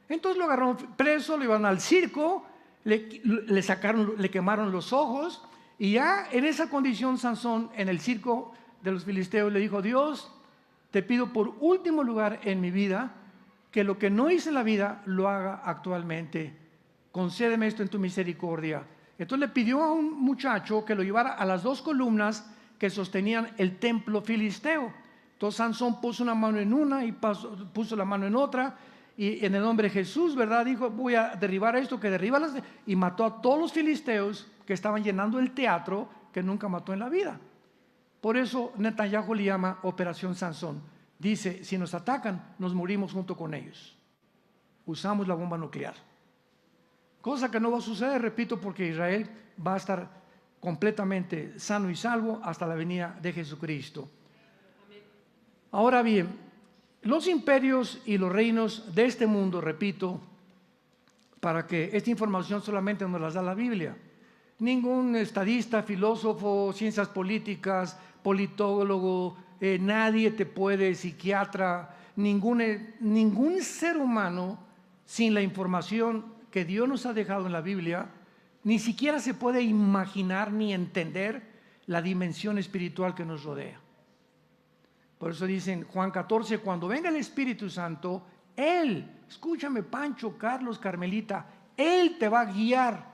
A: Entonces lo agarraron preso, lo llevaron al circo, le quemaron los ojos, y ya en esa condición Sansón, en el circo de los filisteos, le dijo: Dios, te pido por último lugar en mi vida, que lo que no hice en la vida lo haga actualmente. Concédeme esto en tu misericordia. Entonces le pidió a un muchacho que lo llevara a las dos columnas que sostenían el templo filisteo. Entonces Sansón puso una mano en una y puso la mano en otra, y en el nombre de Jesús, ¿verdad? Dijo: voy a derribar esto, que derriba las... Y mató a todos los filisteos que estaban llenando el teatro, que nunca mató en la vida. Por eso Netanyahu le llama Operación Sansón. Dice: si nos atacan, nos morimos junto con ellos. usamos la bomba nuclear. Cosa que no va a suceder, repito, porque Israel va a estar completamente sano y salvo hasta la venida de Jesucristo. Ahora bien, los imperios y los reinos de este mundo, repito, para que esta información solamente nos la da la Biblia. Ningún estadista, filósofo, ciencias políticas, politólogo, nadie te puede, psiquiatra, ningún ser humano sin la información que Dios nos ha dejado en la Biblia, ni siquiera se puede imaginar ni entender la dimensión espiritual que nos rodea. Por eso dicen Juan 14, cuando venga el Espíritu Santo, Él, escúchame Pancho, Carlos, Carmelita, Él te va a guiar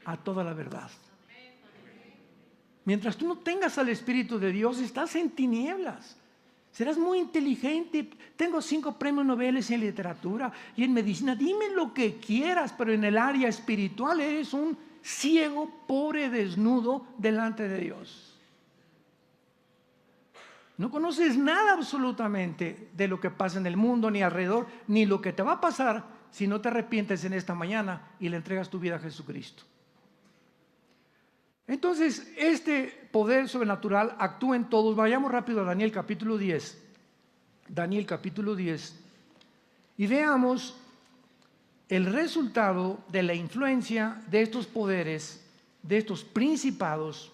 A: a toda la verdad. Mientras tú no tengas al Espíritu de Dios, estás en tinieblas. Serás muy inteligente. Tengo 5 premios Nobel en literatura y en medicina. Dime lo que quieras, pero en el área espiritual eres un ciego, pobre, desnudo delante de Dios. No conoces nada absolutamente de lo que pasa en el mundo, ni alrededor, ni lo que te va a pasar si no te arrepientes en esta mañana y le entregas tu vida a Jesucristo. Entonces, este poder sobrenatural actúa en todos. Vayamos rápido a Daniel capítulo 10. Daniel capítulo 10. Y veamos el resultado de la influencia de estos poderes, de estos principados,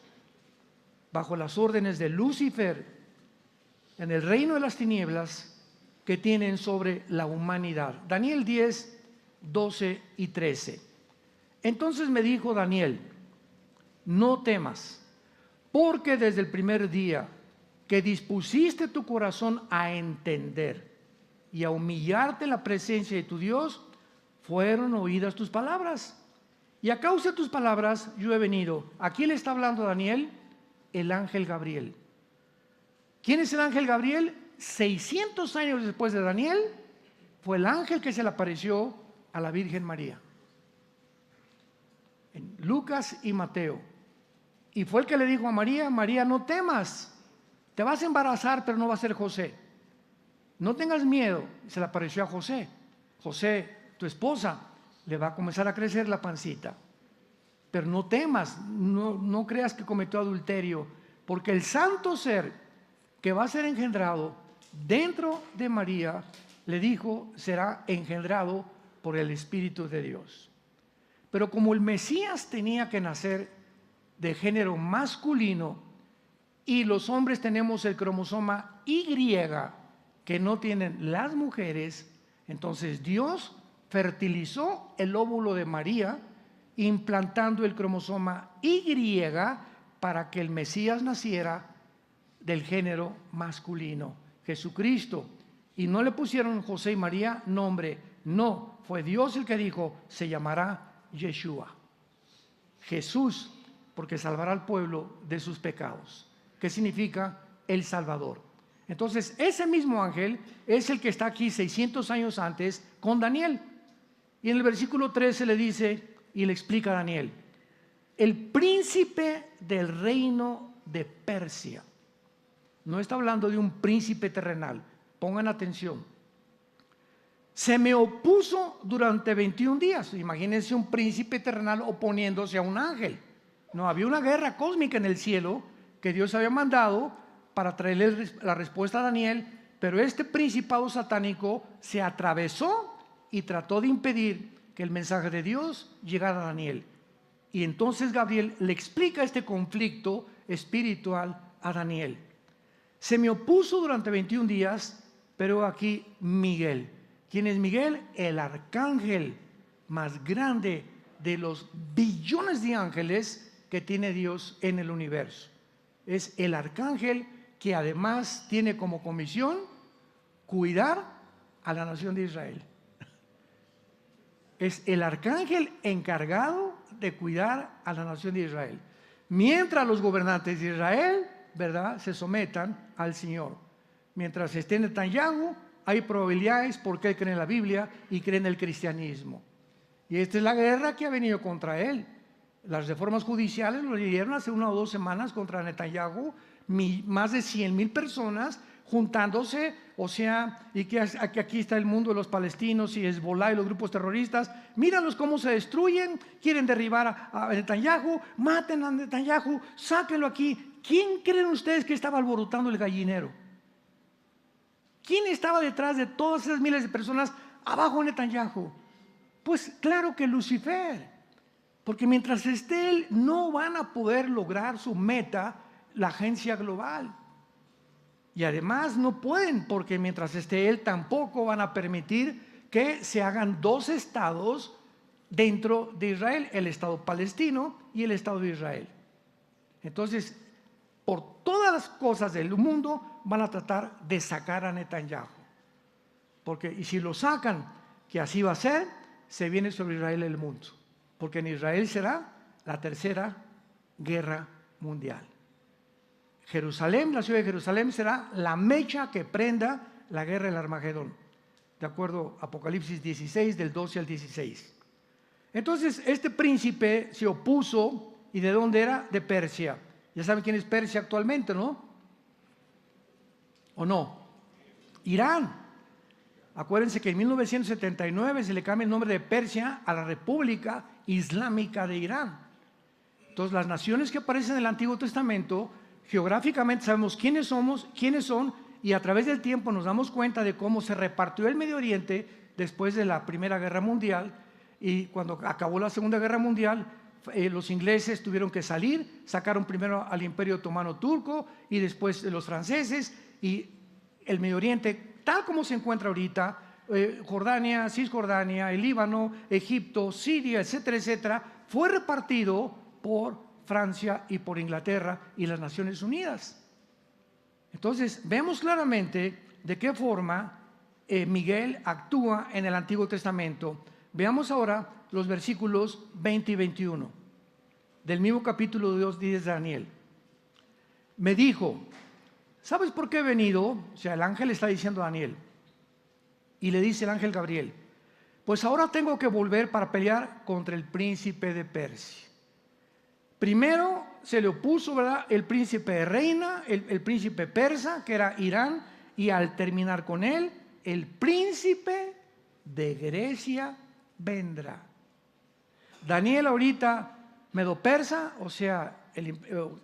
A: bajo las órdenes de Lucifer, en el reino de las tinieblas, que tienen sobre la humanidad. Daniel 10, 12 y 13. Entonces me dijo Daniel: no temas, porque desde el primer día que dispusiste tu corazón a entender y a humillarte en la presencia de tu Dios, fueron oídas tus palabras. Y a causa de tus palabras yo he venido. ¿A quién le está hablando Daniel? El ángel Gabriel. ¿Quién es el ángel Gabriel? 600 años después de Daniel, fue el ángel que se le apareció a la Virgen María. En Lucas y Mateo. Y fue el que le dijo a María: María, no temas, te vas a embarazar, pero no va a ser José. No tengas miedo. Se le apareció a José. José, tu esposa, le va a comenzar a crecer la pancita. Pero no temas, no creas que cometió adulterio, porque el santo ser que va a ser engendrado dentro de María, le dijo, será engendrado por el Espíritu de Dios. Pero como el Mesías tenía que nacer de género masculino y los hombres tenemos el cromosoma Y que no tienen las mujeres, entonces Dios fertilizó el óvulo de María implantando el cromosoma Y para que el Mesías naciera del género masculino, Jesucristo. Y no le pusieron José y María nombre, no, fue Dios el que dijo, se llamará Yeshua, Jesús, porque salvará al pueblo de sus pecados, que significa el Salvador. Entonces ese mismo ángel es el que está aquí 600 años antes con Daniel. Y en el versículo 13 le dice y le explica a Daniel: el príncipe del reino de Persia. No está hablando de un príncipe terrenal, pongan atención. Se me opuso durante 21 días. Imagínense un príncipe terrenal oponiéndose a un ángel. No, había una guerra cósmica en el cielo que Dios había mandado para traerle la respuesta a Daniel, pero este principado satánico se atravesó y trató de impedir que el mensaje de Dios llegara a Daniel. Y entonces Gabriel le explica este conflicto espiritual a Daniel. Se me opuso durante 21 días, pero aquí Miguel. ¿Quién es Miguel? El arcángel más grande de los billones de ángeles que tiene Dios en el universo. Es el arcángel que además tiene como comisión cuidar a la nación de Israel. Es el arcángel encargado de cuidar a la nación de Israel. Mientras los gobernantes de Israel, ¿verdad?, se sometan al Señor. Mientras esté en Netanyahu, hay probabilidades porque él cree en la Biblia y cree en el cristianismo. Y esta es la guerra que ha venido contra él. Las reformas judiciales lo dieron hace 1 o 2 semanas contra Netanyahu. Más de 100,000 personas juntándose, o sea, y que aquí está el mundo de los palestinos y Hezbollah y los grupos terroristas. Míralos cómo se destruyen, quieren derribar a Netanyahu, maten a Netanyahu, sáquenlo aquí. ¿Quién creen ustedes que estaba alborotando el gallinero? ¿Quién estaba detrás de todas esas miles de personas abajo de Netanyahu? Pues claro que Lucifer, porque mientras esté él no van a poder lograr su meta, la agencia global. Y además no pueden, porque mientras esté él tampoco van a permitir que se hagan dos estados dentro de Israel, el estado palestino y el estado de Israel. Entonces, por todas las cosas del mundo van a tratar de sacar a Netanyahu, porque y si lo sacan, que así va a ser, se viene sobre Israel el mundo, porque en Israel será la tercera guerra mundial. Jerusalén, la ciudad de Jerusalén, será la mecha que prenda la guerra del Armagedón, de acuerdo a Apocalipsis 16, del 12 al 16. Entonces, este príncipe se opuso, ¿y de dónde era? De Persia. Ya saben quién es Persia actualmente, ¿no? ¿O no? Irán. Acuérdense que en 1979 se le cambia el nombre de Persia a la República Islámica de Irán. Entonces, las naciones que aparecen en el Antiguo Testamento, geográficamente sabemos quiénes somos, quiénes son, y a través del tiempo nos damos cuenta de cómo se repartió el Medio Oriente después de la Primera Guerra Mundial, y cuando acabó la Segunda Guerra Mundial, los ingleses tuvieron que salir, sacaron primero al Imperio Otomano Turco y después los franceses, y el Medio Oriente, tal como se encuentra ahorita, Jordania, Cisjordania, el Líbano, Egipto, Siria, etcétera, etcétera, fue repartido por Francia y por Inglaterra y las Naciones Unidas. Entonces, vemos claramente de qué forma Miguel actúa en el Antiguo Testamento. Veamos ahora los versículos 20 y 21 del mismo capítulo 2 de Daniel. Me dijo, ¿sabes por qué he venido? O sea, el ángel está diciendo a Daniel, y le dice el ángel Gabriel, pues ahora tengo que volver para pelear contra el príncipe de Persia. Primero se le opuso, ¿verdad?, el príncipe de Reina, el príncipe persa, que era Irán, y al terminar con él, el príncipe de Grecia vendrá. Daniel ahorita, medo-persa, o sea,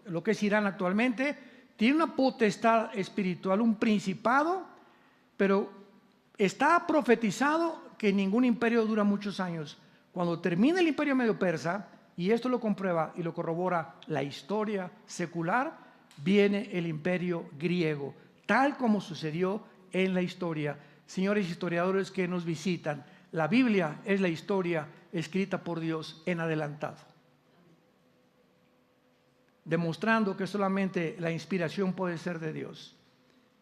A: lo que es Irán actualmente, tiene una potestad espiritual, un principado, pero está profetizado que ningún imperio dura muchos años. Cuando termine el imperio medo-persa, y esto lo comprueba y lo corrobora la historia secular, viene el imperio griego, tal como sucedió en la historia. Señores historiadores que nos visitan, la Biblia es la historia escrita por Dios en adelantado, demostrando que solamente la inspiración puede ser de Dios.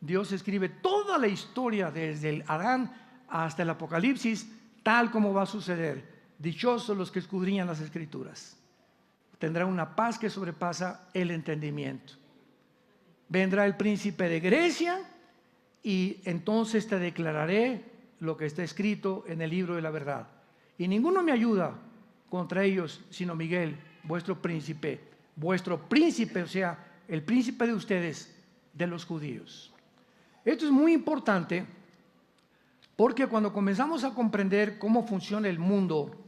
A: Dios escribe toda la historia desde el Adán hasta el Apocalipsis, tal como va a suceder. Dichosos los que escudriñan las Escrituras. Tendrán una paz que sobrepasa el entendimiento. Vendrá el príncipe de Grecia y entonces te declararé lo que está escrito en el libro de la verdad. Y ninguno me ayuda contra ellos, sino Miguel, vuestro príncipe, o sea, el príncipe de ustedes, de los judíos. Esto es muy importante porque cuando comenzamos a comprender cómo funciona el mundo,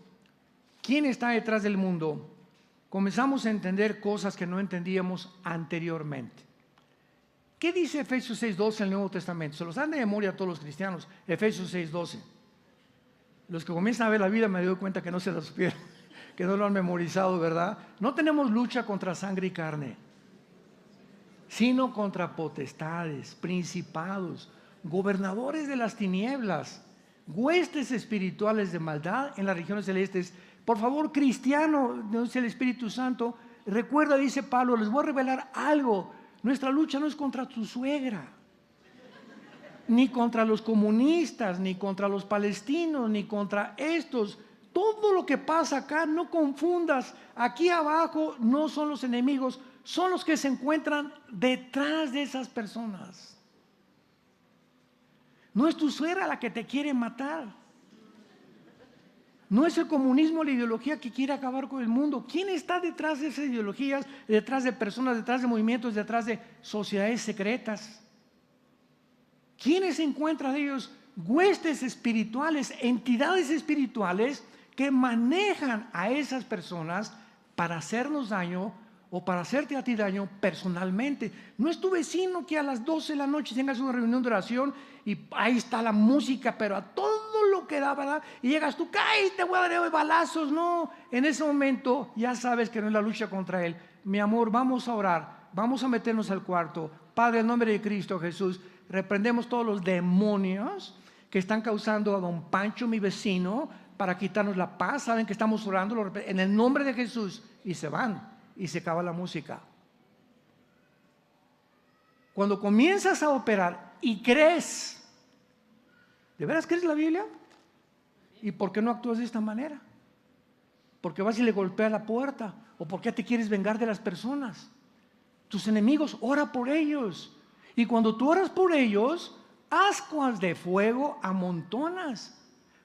A: quién está detrás del mundo, comenzamos a entender cosas que no entendíamos anteriormente. ¿Qué dice Efesios 6:12 en el Nuevo Testamento? Se los dan de memoria a todos los cristianos, Efesios 6:12. Los que comienzan a ver la vida me doy cuenta que no se lo supieron, que no lo han memorizado, ¿verdad? No tenemos lucha contra sangre y carne, sino contra potestades, principados, gobernadores de las tinieblas, huestes espirituales de maldad en las regiones celestes. Por favor, cristiano, dice el Espíritu Santo, recuerda, dice Pablo, les voy a revelar algo. Nuestra lucha no es contra tu suegra, ni contra los comunistas, ni contra los palestinos, ni contra estos. Todo lo que pasa acá, no confundas. Aquí abajo no son los enemigos, son los que se encuentran detrás de esas personas. No es tu suegra la que te quiere matar. No es el comunismo la ideología que quiere acabar con el mundo. ¿Quién está detrás de esas ideologías, detrás de personas, detrás de movimientos, detrás de sociedades secretas? ¿Quiénes encuentran ellos? Huestes espirituales, entidades espirituales que manejan a esas personas para hacernos daño o para hacerte a ti daño personalmente. No es tu vecino que a las 12 de la noche tengas una reunión de oración y ahí está la música, pero a todo lo que da, ¿verdad? Y llegas tú, ¡ay, te voy a dar balazos! No, en ese momento ya sabes que no es la lucha contra él. Mi amor, vamos a orar, vamos a meternos al cuarto. Padre, en nombre de Cristo Jesús, reprendemos todos los demonios que están causando a don Pancho, mi vecino, para quitarnos la paz. Saben que estamos orando en el nombre de Jesús y se van y se acaba la música. Cuando comienzas a operar y crees, ¿de veras crees la Biblia? ¿Y por qué no actúas de esta manera? ¿Por qué vas y le golpeas la puerta? ¿O por qué te quieres vengar de las personas? Tus enemigos, ora por ellos. Y cuando tú oras por ellos, ascuas de fuego amontonas.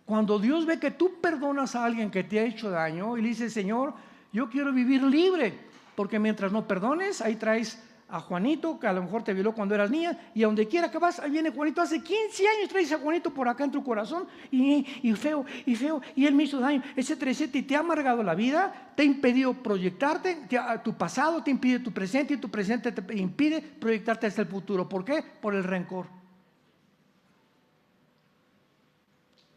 A: Cuando Dios ve que tú perdonas a alguien que te ha hecho daño y le dices, Señor, yo quiero vivir libre, porque mientras no perdones, ahí traes a Juanito, que a lo mejor te violó cuando eras niña, y a donde quiera que vas, ahí viene Juanito. Hace 15 años traes a Juanito por acá en tu corazón, y feo, y él me hizo daño, etcétera, etcétera, y te ha amargado la vida, te ha impedido proyectarte, tu pasado te impide tu presente, y tu presente te impide proyectarte hacia el futuro. ¿Por qué? Por el rencor.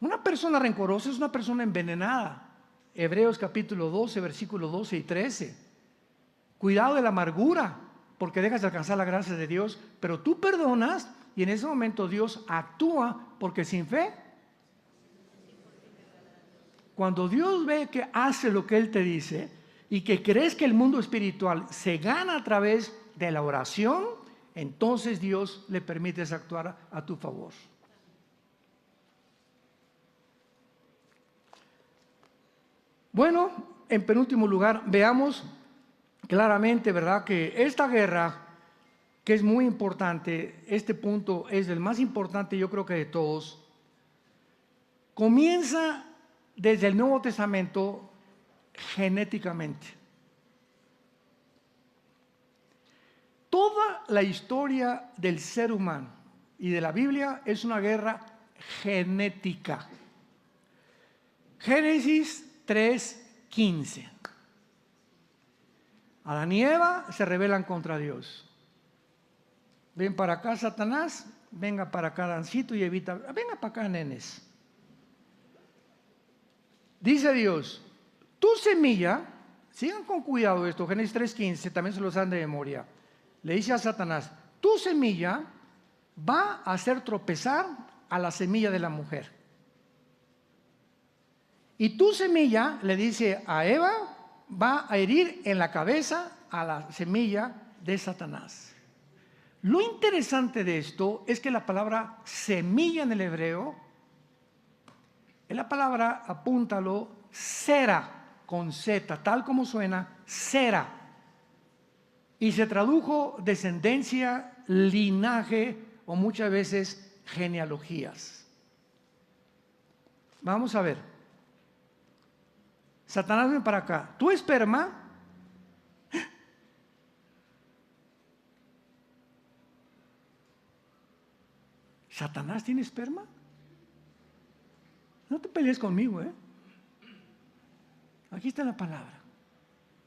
A: Una persona rencorosa es una persona envenenada. Hebreos capítulo 12, versículos 12 y 13. Cuidado de la amargura, porque dejas de alcanzar la gracia de Dios, pero tú perdonas y en ese momento Dios actúa, porque sin fe, cuando Dios ve que hace lo que Él te dice y que crees que el mundo espiritual se gana a través de la oración, entonces Dios le permite actuar a tu favor. Bueno, en penúltimo lugar, veamos claramente, ¿verdad?, que esta guerra, que es muy importante, este punto es el más importante, yo creo que de todos, comienza desde el Nuevo Testamento genéticamente. Toda la historia del ser humano y de la Biblia es una guerra genética. Génesis 3:15. Adán y Eva se rebelan contra Dios. Ven para acá, Satanás, venga para acá, Adancito y Evita, venga para acá, nenes. Dice Dios, tu semilla, sigan con cuidado esto, Génesis 3:15, también se los dan de memoria. Le dice a Satanás, tu semilla va a hacer tropezar a la semilla de la mujer. Y tu semilla, le dice a Eva, va a herir en la cabeza a la semilla de Satanás. Lo interesante de esto es que la palabra semilla en el hebreo es la palabra, apúntalo, sera, con Z, tal como suena, sera. Y se tradujo descendencia, linaje o muchas veces genealogías. Vamos a ver. Satanás, ven para acá. Tu esperma ¿Satanás tiene esperma? No te pelees conmigo, ¿eh? Aquí está la palabra.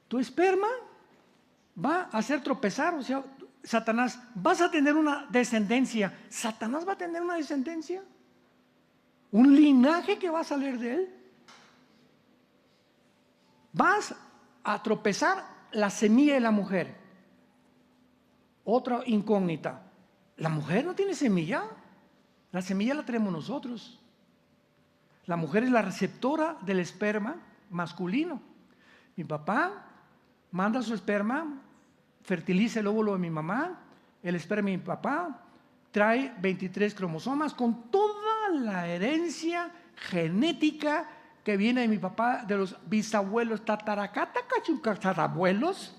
A: Tu esperma va a hacer tropezar, o sea, Satanás, vas a tener una descendencia. ¿Satanás va a tener una descendencia? ¿Un linaje que va a salir de él? Vas a tropezar la semilla de la mujer. Otra incógnita. ¿La mujer no tiene semilla? La semilla la tenemos nosotros. La mujer es la receptora del esperma masculino. Mi papá manda su esperma, fertiliza el óvulo de mi mamá, el esperma de mi papá trae 23 cromosomas con toda la herencia genética que viene de mi papá, de los bisabuelos, tatarabuelos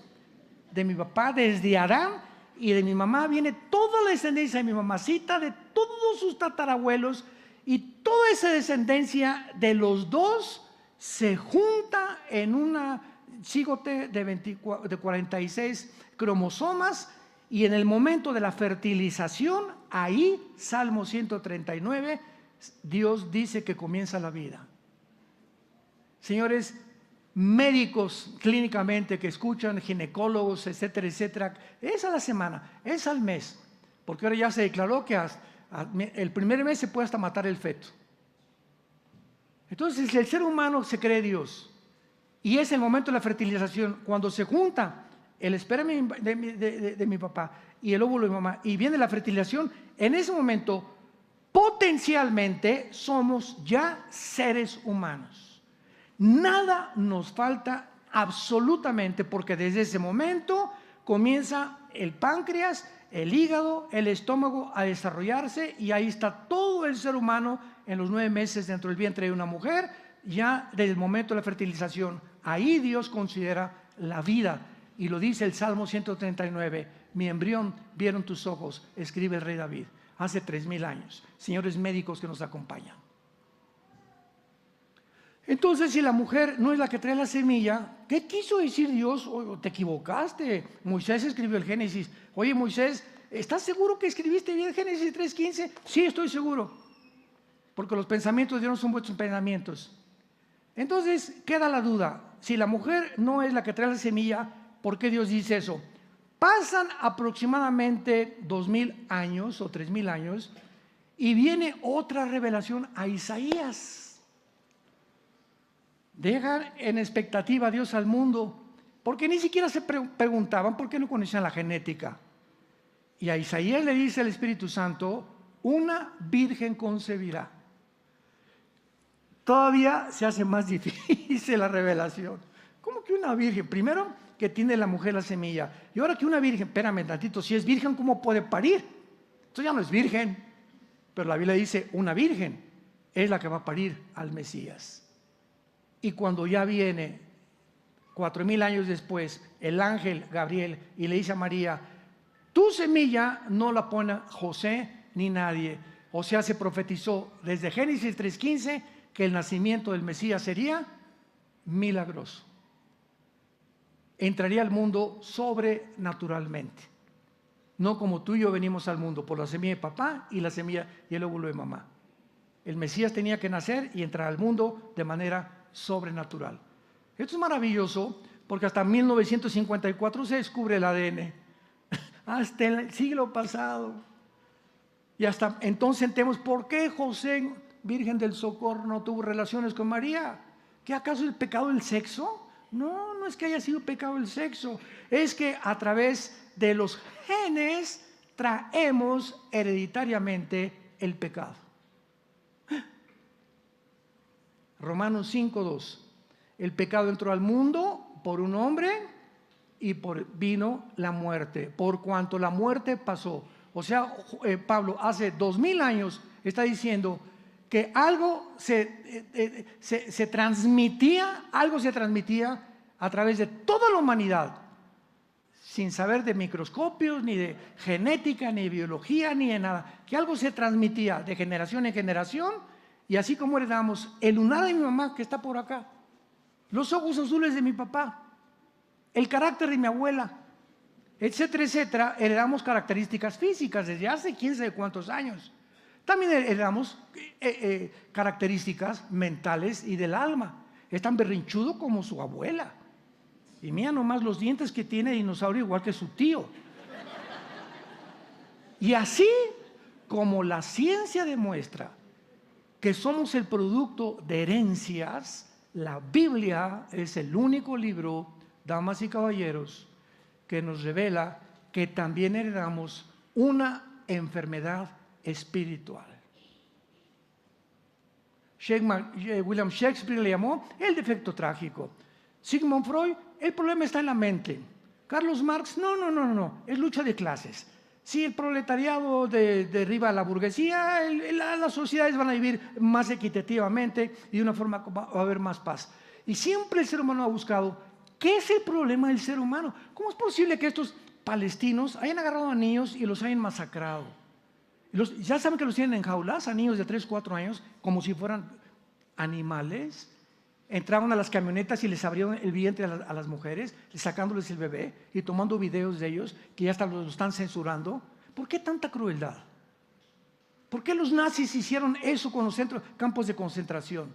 A: de mi papá, desde Adán, y de mi mamá viene toda la descendencia de mi mamacita, de todos sus tatarabuelos, y toda esa descendencia de los dos se junta en una cigote de 46 cromosomas, y en el momento de la fertilización, ahí, Salmo 139, Dios dice que comienza la vida. Señores, médicos clínicamente que escuchan, ginecólogos, etcétera, etcétera, es a la semana, es al mes, porque ahora ya se declaró que el primer mes se puede hasta matar el feto. Entonces el ser humano se cree Dios y es el momento de la fertilización, cuando se junta el esperma de mi papá y el óvulo de mi mamá y viene la fertilización. En ese momento potencialmente somos ya seres humanos. Nada nos falta absolutamente, porque desde ese momento comienza el páncreas, el hígado, el estómago a desarrollarse, y ahí está todo el ser humano en los 9 meses dentro del vientre de una mujer, ya desde el momento de la fertilización. Ahí Dios considera la vida, y lo dice el Salmo 139, mi embrión vieron tus ojos, escribe el rey David, hace 3000 años. Señores médicos que nos acompañan. Entonces, si la mujer no es la que trae la semilla, ¿qué quiso decir Dios? Oye, te equivocaste. Moisés escribió el Génesis. Oye, Moisés, ¿estás seguro que escribiste bien Génesis 3:15? Sí, estoy seguro, porque los pensamientos de Dios son vuestros pensamientos. Entonces, queda la duda. Si la mujer no es la que trae la semilla, ¿por qué Dios dice eso? Pasan aproximadamente 2000 años o 3000 años y viene otra revelación a Isaías. Dejan en expectativa a Dios al mundo, porque ni siquiera se preguntaban por qué no conocían la genética. Y a Isaías le dice el Espíritu Santo, una virgen concebirá. Todavía se hace más difícil la revelación. ¿Cómo que una virgen? Primero que tiene la mujer la semilla, y ahora que una virgen, espérame tantito, si es virgen, ¿cómo puede parir? Entonces ya no es virgen, pero la Biblia dice, una virgen es la que va a parir al Mesías. Y cuando ya viene 4000 años después el ángel Gabriel y le dice a María, tu semilla no la pone José ni nadie. O sea, se profetizó desde Génesis 3:15 que el nacimiento del Mesías sería milagroso. Entraría al mundo sobrenaturalmente, no como tú y yo venimos al mundo por la semilla de papá y la semilla y el óvulo de mamá. El Mesías tenía que nacer y entrar al mundo de manera sobrenatural. Esto es maravilloso, porque hasta 1954 se descubre el ADN, hasta el siglo pasado, y hasta entonces entendemos por qué José, Virgen del Socorro, no tuvo relaciones con María. ¿Qué acaso el pecado del sexo? No, no es que haya sido pecado el sexo, es que a través de los genes traemos hereditariamente el pecado. Romanos 5:2, el pecado entró al mundo por un hombre y vino la muerte, por cuanto la muerte pasó. O sea, Pablo hace 2000 años está diciendo que algo se transmitía a través de toda la humanidad, sin saber de microscopios, ni de genética, ni de biología, ni de nada, que algo se transmitía de generación en generación. Y así como heredamos el lunar de mi mamá, que está por acá, los ojos azules de mi papá, el carácter de mi abuela, etcétera, etcétera, heredamos características físicas desde hace quién sabe cuántos años. También heredamos características mentales y del alma. Es tan berrinchudo como su abuela. Y mira nomás los dientes que tiene dinosaurio igual que su tío. Y así como la ciencia demuestra que somos el producto de herencias, la Biblia es el único libro, damas y caballeros, que nos revela que también heredamos una enfermedad espiritual. William Shakespeare le llamó el defecto trágico. Sigmund Freud, el problema está en la mente. Carlos Marx, no, es lucha de clases. Si el proletariado derriba a la burguesía, las sociedades van a vivir más equitativamente y de una forma va a haber más paz. Y siempre el ser humano ha buscado, ¿qué es el problema del ser humano? ¿Cómo es posible que estos palestinos hayan agarrado a niños y los hayan masacrado? Ya saben que los tienen en jaulas, a niños de 3, 4 años, como si fueran animales. entraban a las camionetas y les abrieron el vientre a las mujeres, sacándoles el bebé y tomando videos de ellos que ya hasta los están censurando. ¿Por qué tanta crueldad? ¿Por qué los nazis hicieron eso con los campos de concentración?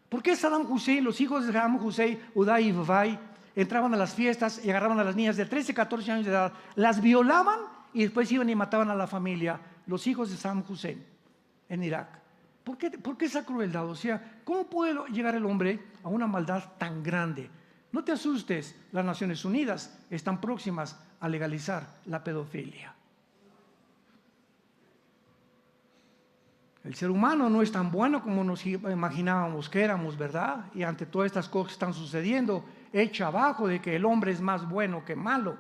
A: ¿Por qué Saddam Hussein, los hijos de Saddam Hussein, Uday y Vavai, entraban a las fiestas y agarraban a las niñas de 13, 14 años de edad, las violaban y después iban y mataban a la familia, los hijos de Saddam Hussein en Irak? ¿Por qué esa crueldad? O sea, ¿cómo puede llegar el hombre a una maldad tan grande? No te asustes, las Naciones Unidas están próximas a legalizar la pedofilia. El ser humano no es tan bueno como nos imaginábamos que éramos, ¿verdad? Y ante todas estas cosas que están sucediendo, echa abajo de que el hombre es más bueno que malo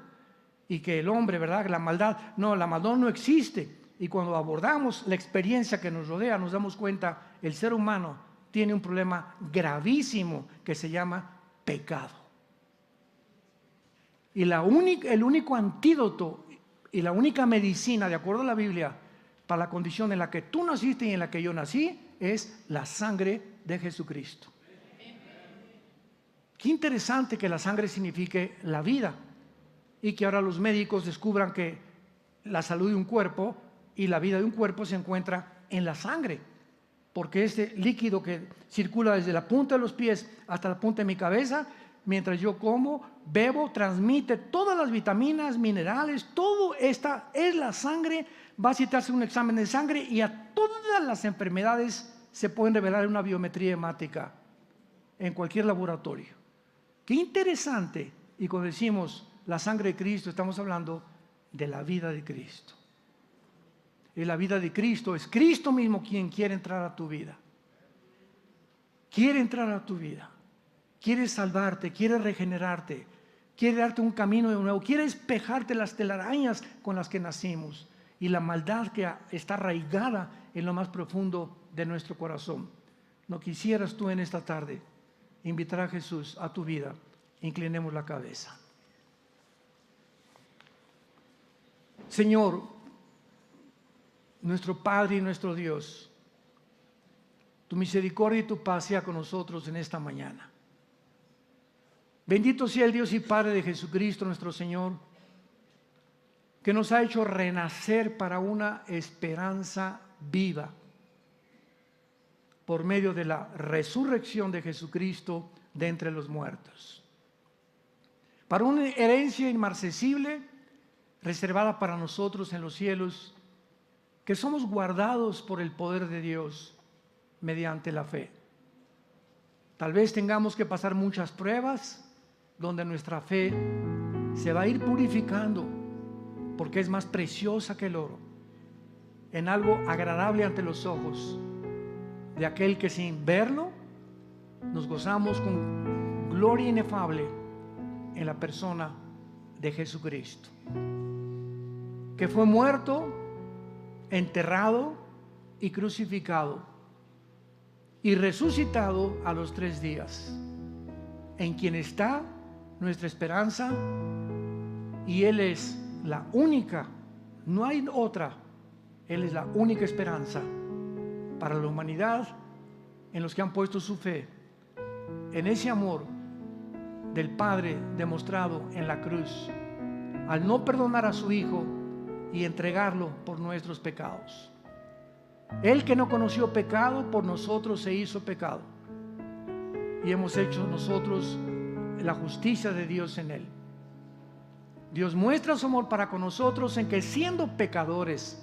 A: y que el hombre, ¿verdad? La maldad no existe. Y cuando abordamos la experiencia que nos rodea, nos damos cuenta, el ser humano tiene un problema gravísimo que se llama pecado. Y el único antídoto y la única medicina, de acuerdo a la Biblia, para la condición en la que tú naciste y en la que yo nací, es la sangre de Jesucristo. Qué interesante que la sangre signifique la vida y que ahora los médicos descubran que la salud de un cuerpo y la vida de un cuerpo se encuentra en la sangre, porque este líquido que circula desde la punta de los pies hasta la punta de mi cabeza, mientras yo como, bebo, transmite todas las vitaminas, minerales, todo esta es la sangre. Va a citarse un examen de sangre y a todas las enfermedades se pueden revelar en una biometría hemática en cualquier laboratorio. Qué interesante. Y cuando decimos la sangre de Cristo, estamos hablando de la vida de Cristo. Y la vida de Cristo es Cristo mismo quien quiere entrar a tu vida. Quiere entrar a tu vida. Quiere salvarte, quiere regenerarte, quiere darte un camino de nuevo, quiere despejarte las telarañas con las que nacimos y la maldad que está arraigada en lo más profundo de nuestro corazón. ¿No quisieras tú en esta tarde invitar a Jesús a tu vida? Inclinemos la cabeza. Señor, nuestro Padre y nuestro Dios, tu misericordia y tu paz sea con nosotros en esta mañana. Bendito sea el Dios y Padre de Jesucristo nuestro Señor, que nos ha hecho renacer para una esperanza viva por medio de la resurrección de Jesucristo de entre los muertos, para una herencia inmarcesible reservada para nosotros en los cielos, que somos guardados por el poder de Dios mediante la fe. Tal vez tengamos que pasar muchas pruebas donde nuestra fe se va a ir purificando, porque es más preciosa que el oro, en algo agradable ante los ojos de aquel que sin verlo nos gozamos con gloria inefable en la persona de Jesucristo, que fue muerto, enterrado y crucificado y resucitado a los 3 días, en quien está nuestra esperanza, y Él es la única, no hay otra, Él es la única esperanza para la humanidad, en los que han puesto su fe en ese amor del Padre demostrado en la cruz, al no perdonar a su Hijo y entregarlo por nuestros pecados. Él que no conoció pecado, por nosotros se hizo pecado, y hemos hecho nosotros la justicia de Dios en Él. Dios muestra su amor para con nosotros en que, siendo pecadores,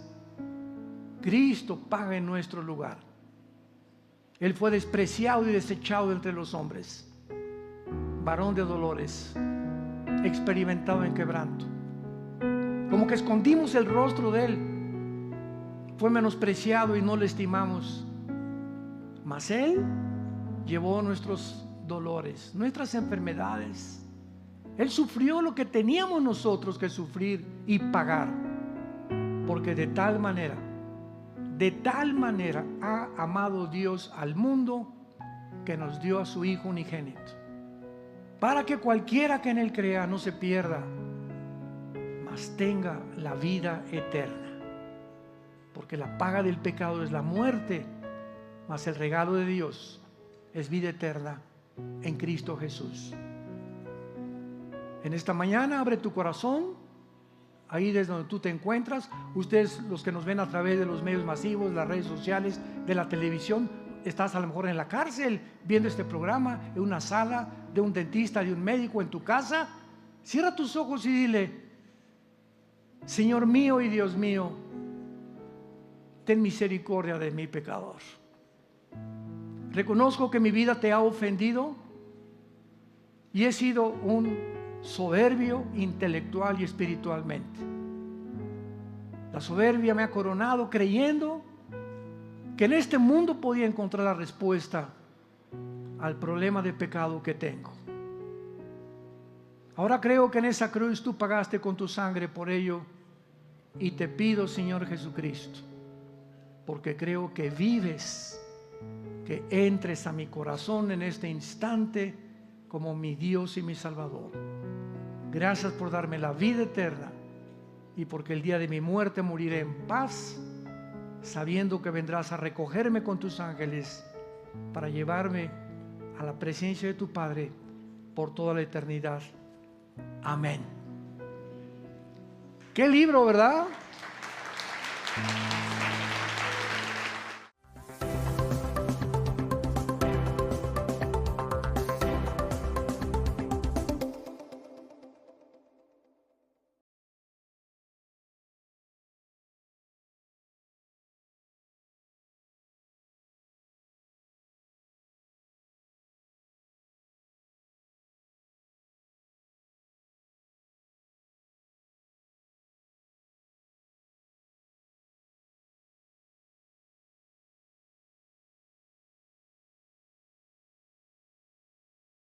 A: Cristo paga en nuestro lugar. Él fue despreciado y desechado entre los hombres, varón de dolores, experimentado en quebranto. Como que escondimos el rostro de Él, fue menospreciado y no le estimamos. Mas Él llevó nuestros dolores, nuestras enfermedades. Él sufrió lo que teníamos nosotros que sufrir y pagar, porque de tal manera ha amado Dios al mundo, que nos dio a su Hijo unigénito, para que cualquiera que en Él crea no se pierda, mas tenga la vida eterna. Porque la paga del pecado es la muerte, mas el regalo de Dios es vida eterna en Cristo Jesús. En esta mañana abre tu corazón, ahí desde donde tú te encuentras. Ustedes, los que nos ven a través de los medios masivos, las redes sociales, de la televisión, estás a lo mejor en la cárcel viendo este programa, en una sala de un dentista, de un médico, en tu casa. Cierra tus ojos y dile: Señor mío y Dios mío, ten misericordia de mi pecador. Reconozco que mi vida te ha ofendido y he sido un soberbio intelectual y espiritualmente. La soberbia me ha coronado creyendo que en este mundo podía encontrar la respuesta al problema de pecado que tengo. Ahora creo que en esa cruz tú pagaste con tu sangre por ello, y te pido, Señor Jesucristo, porque creo que vives, que entres a mi corazón en este instante como mi Dios y mi Salvador. Gracias por darme la vida eterna, y porque el día de mi muerte moriré en paz, sabiendo que vendrás a recogerme con tus ángeles para llevarme a la presencia de tu Padre por toda la eternidad. Amén. Qué libro, ¿verdad?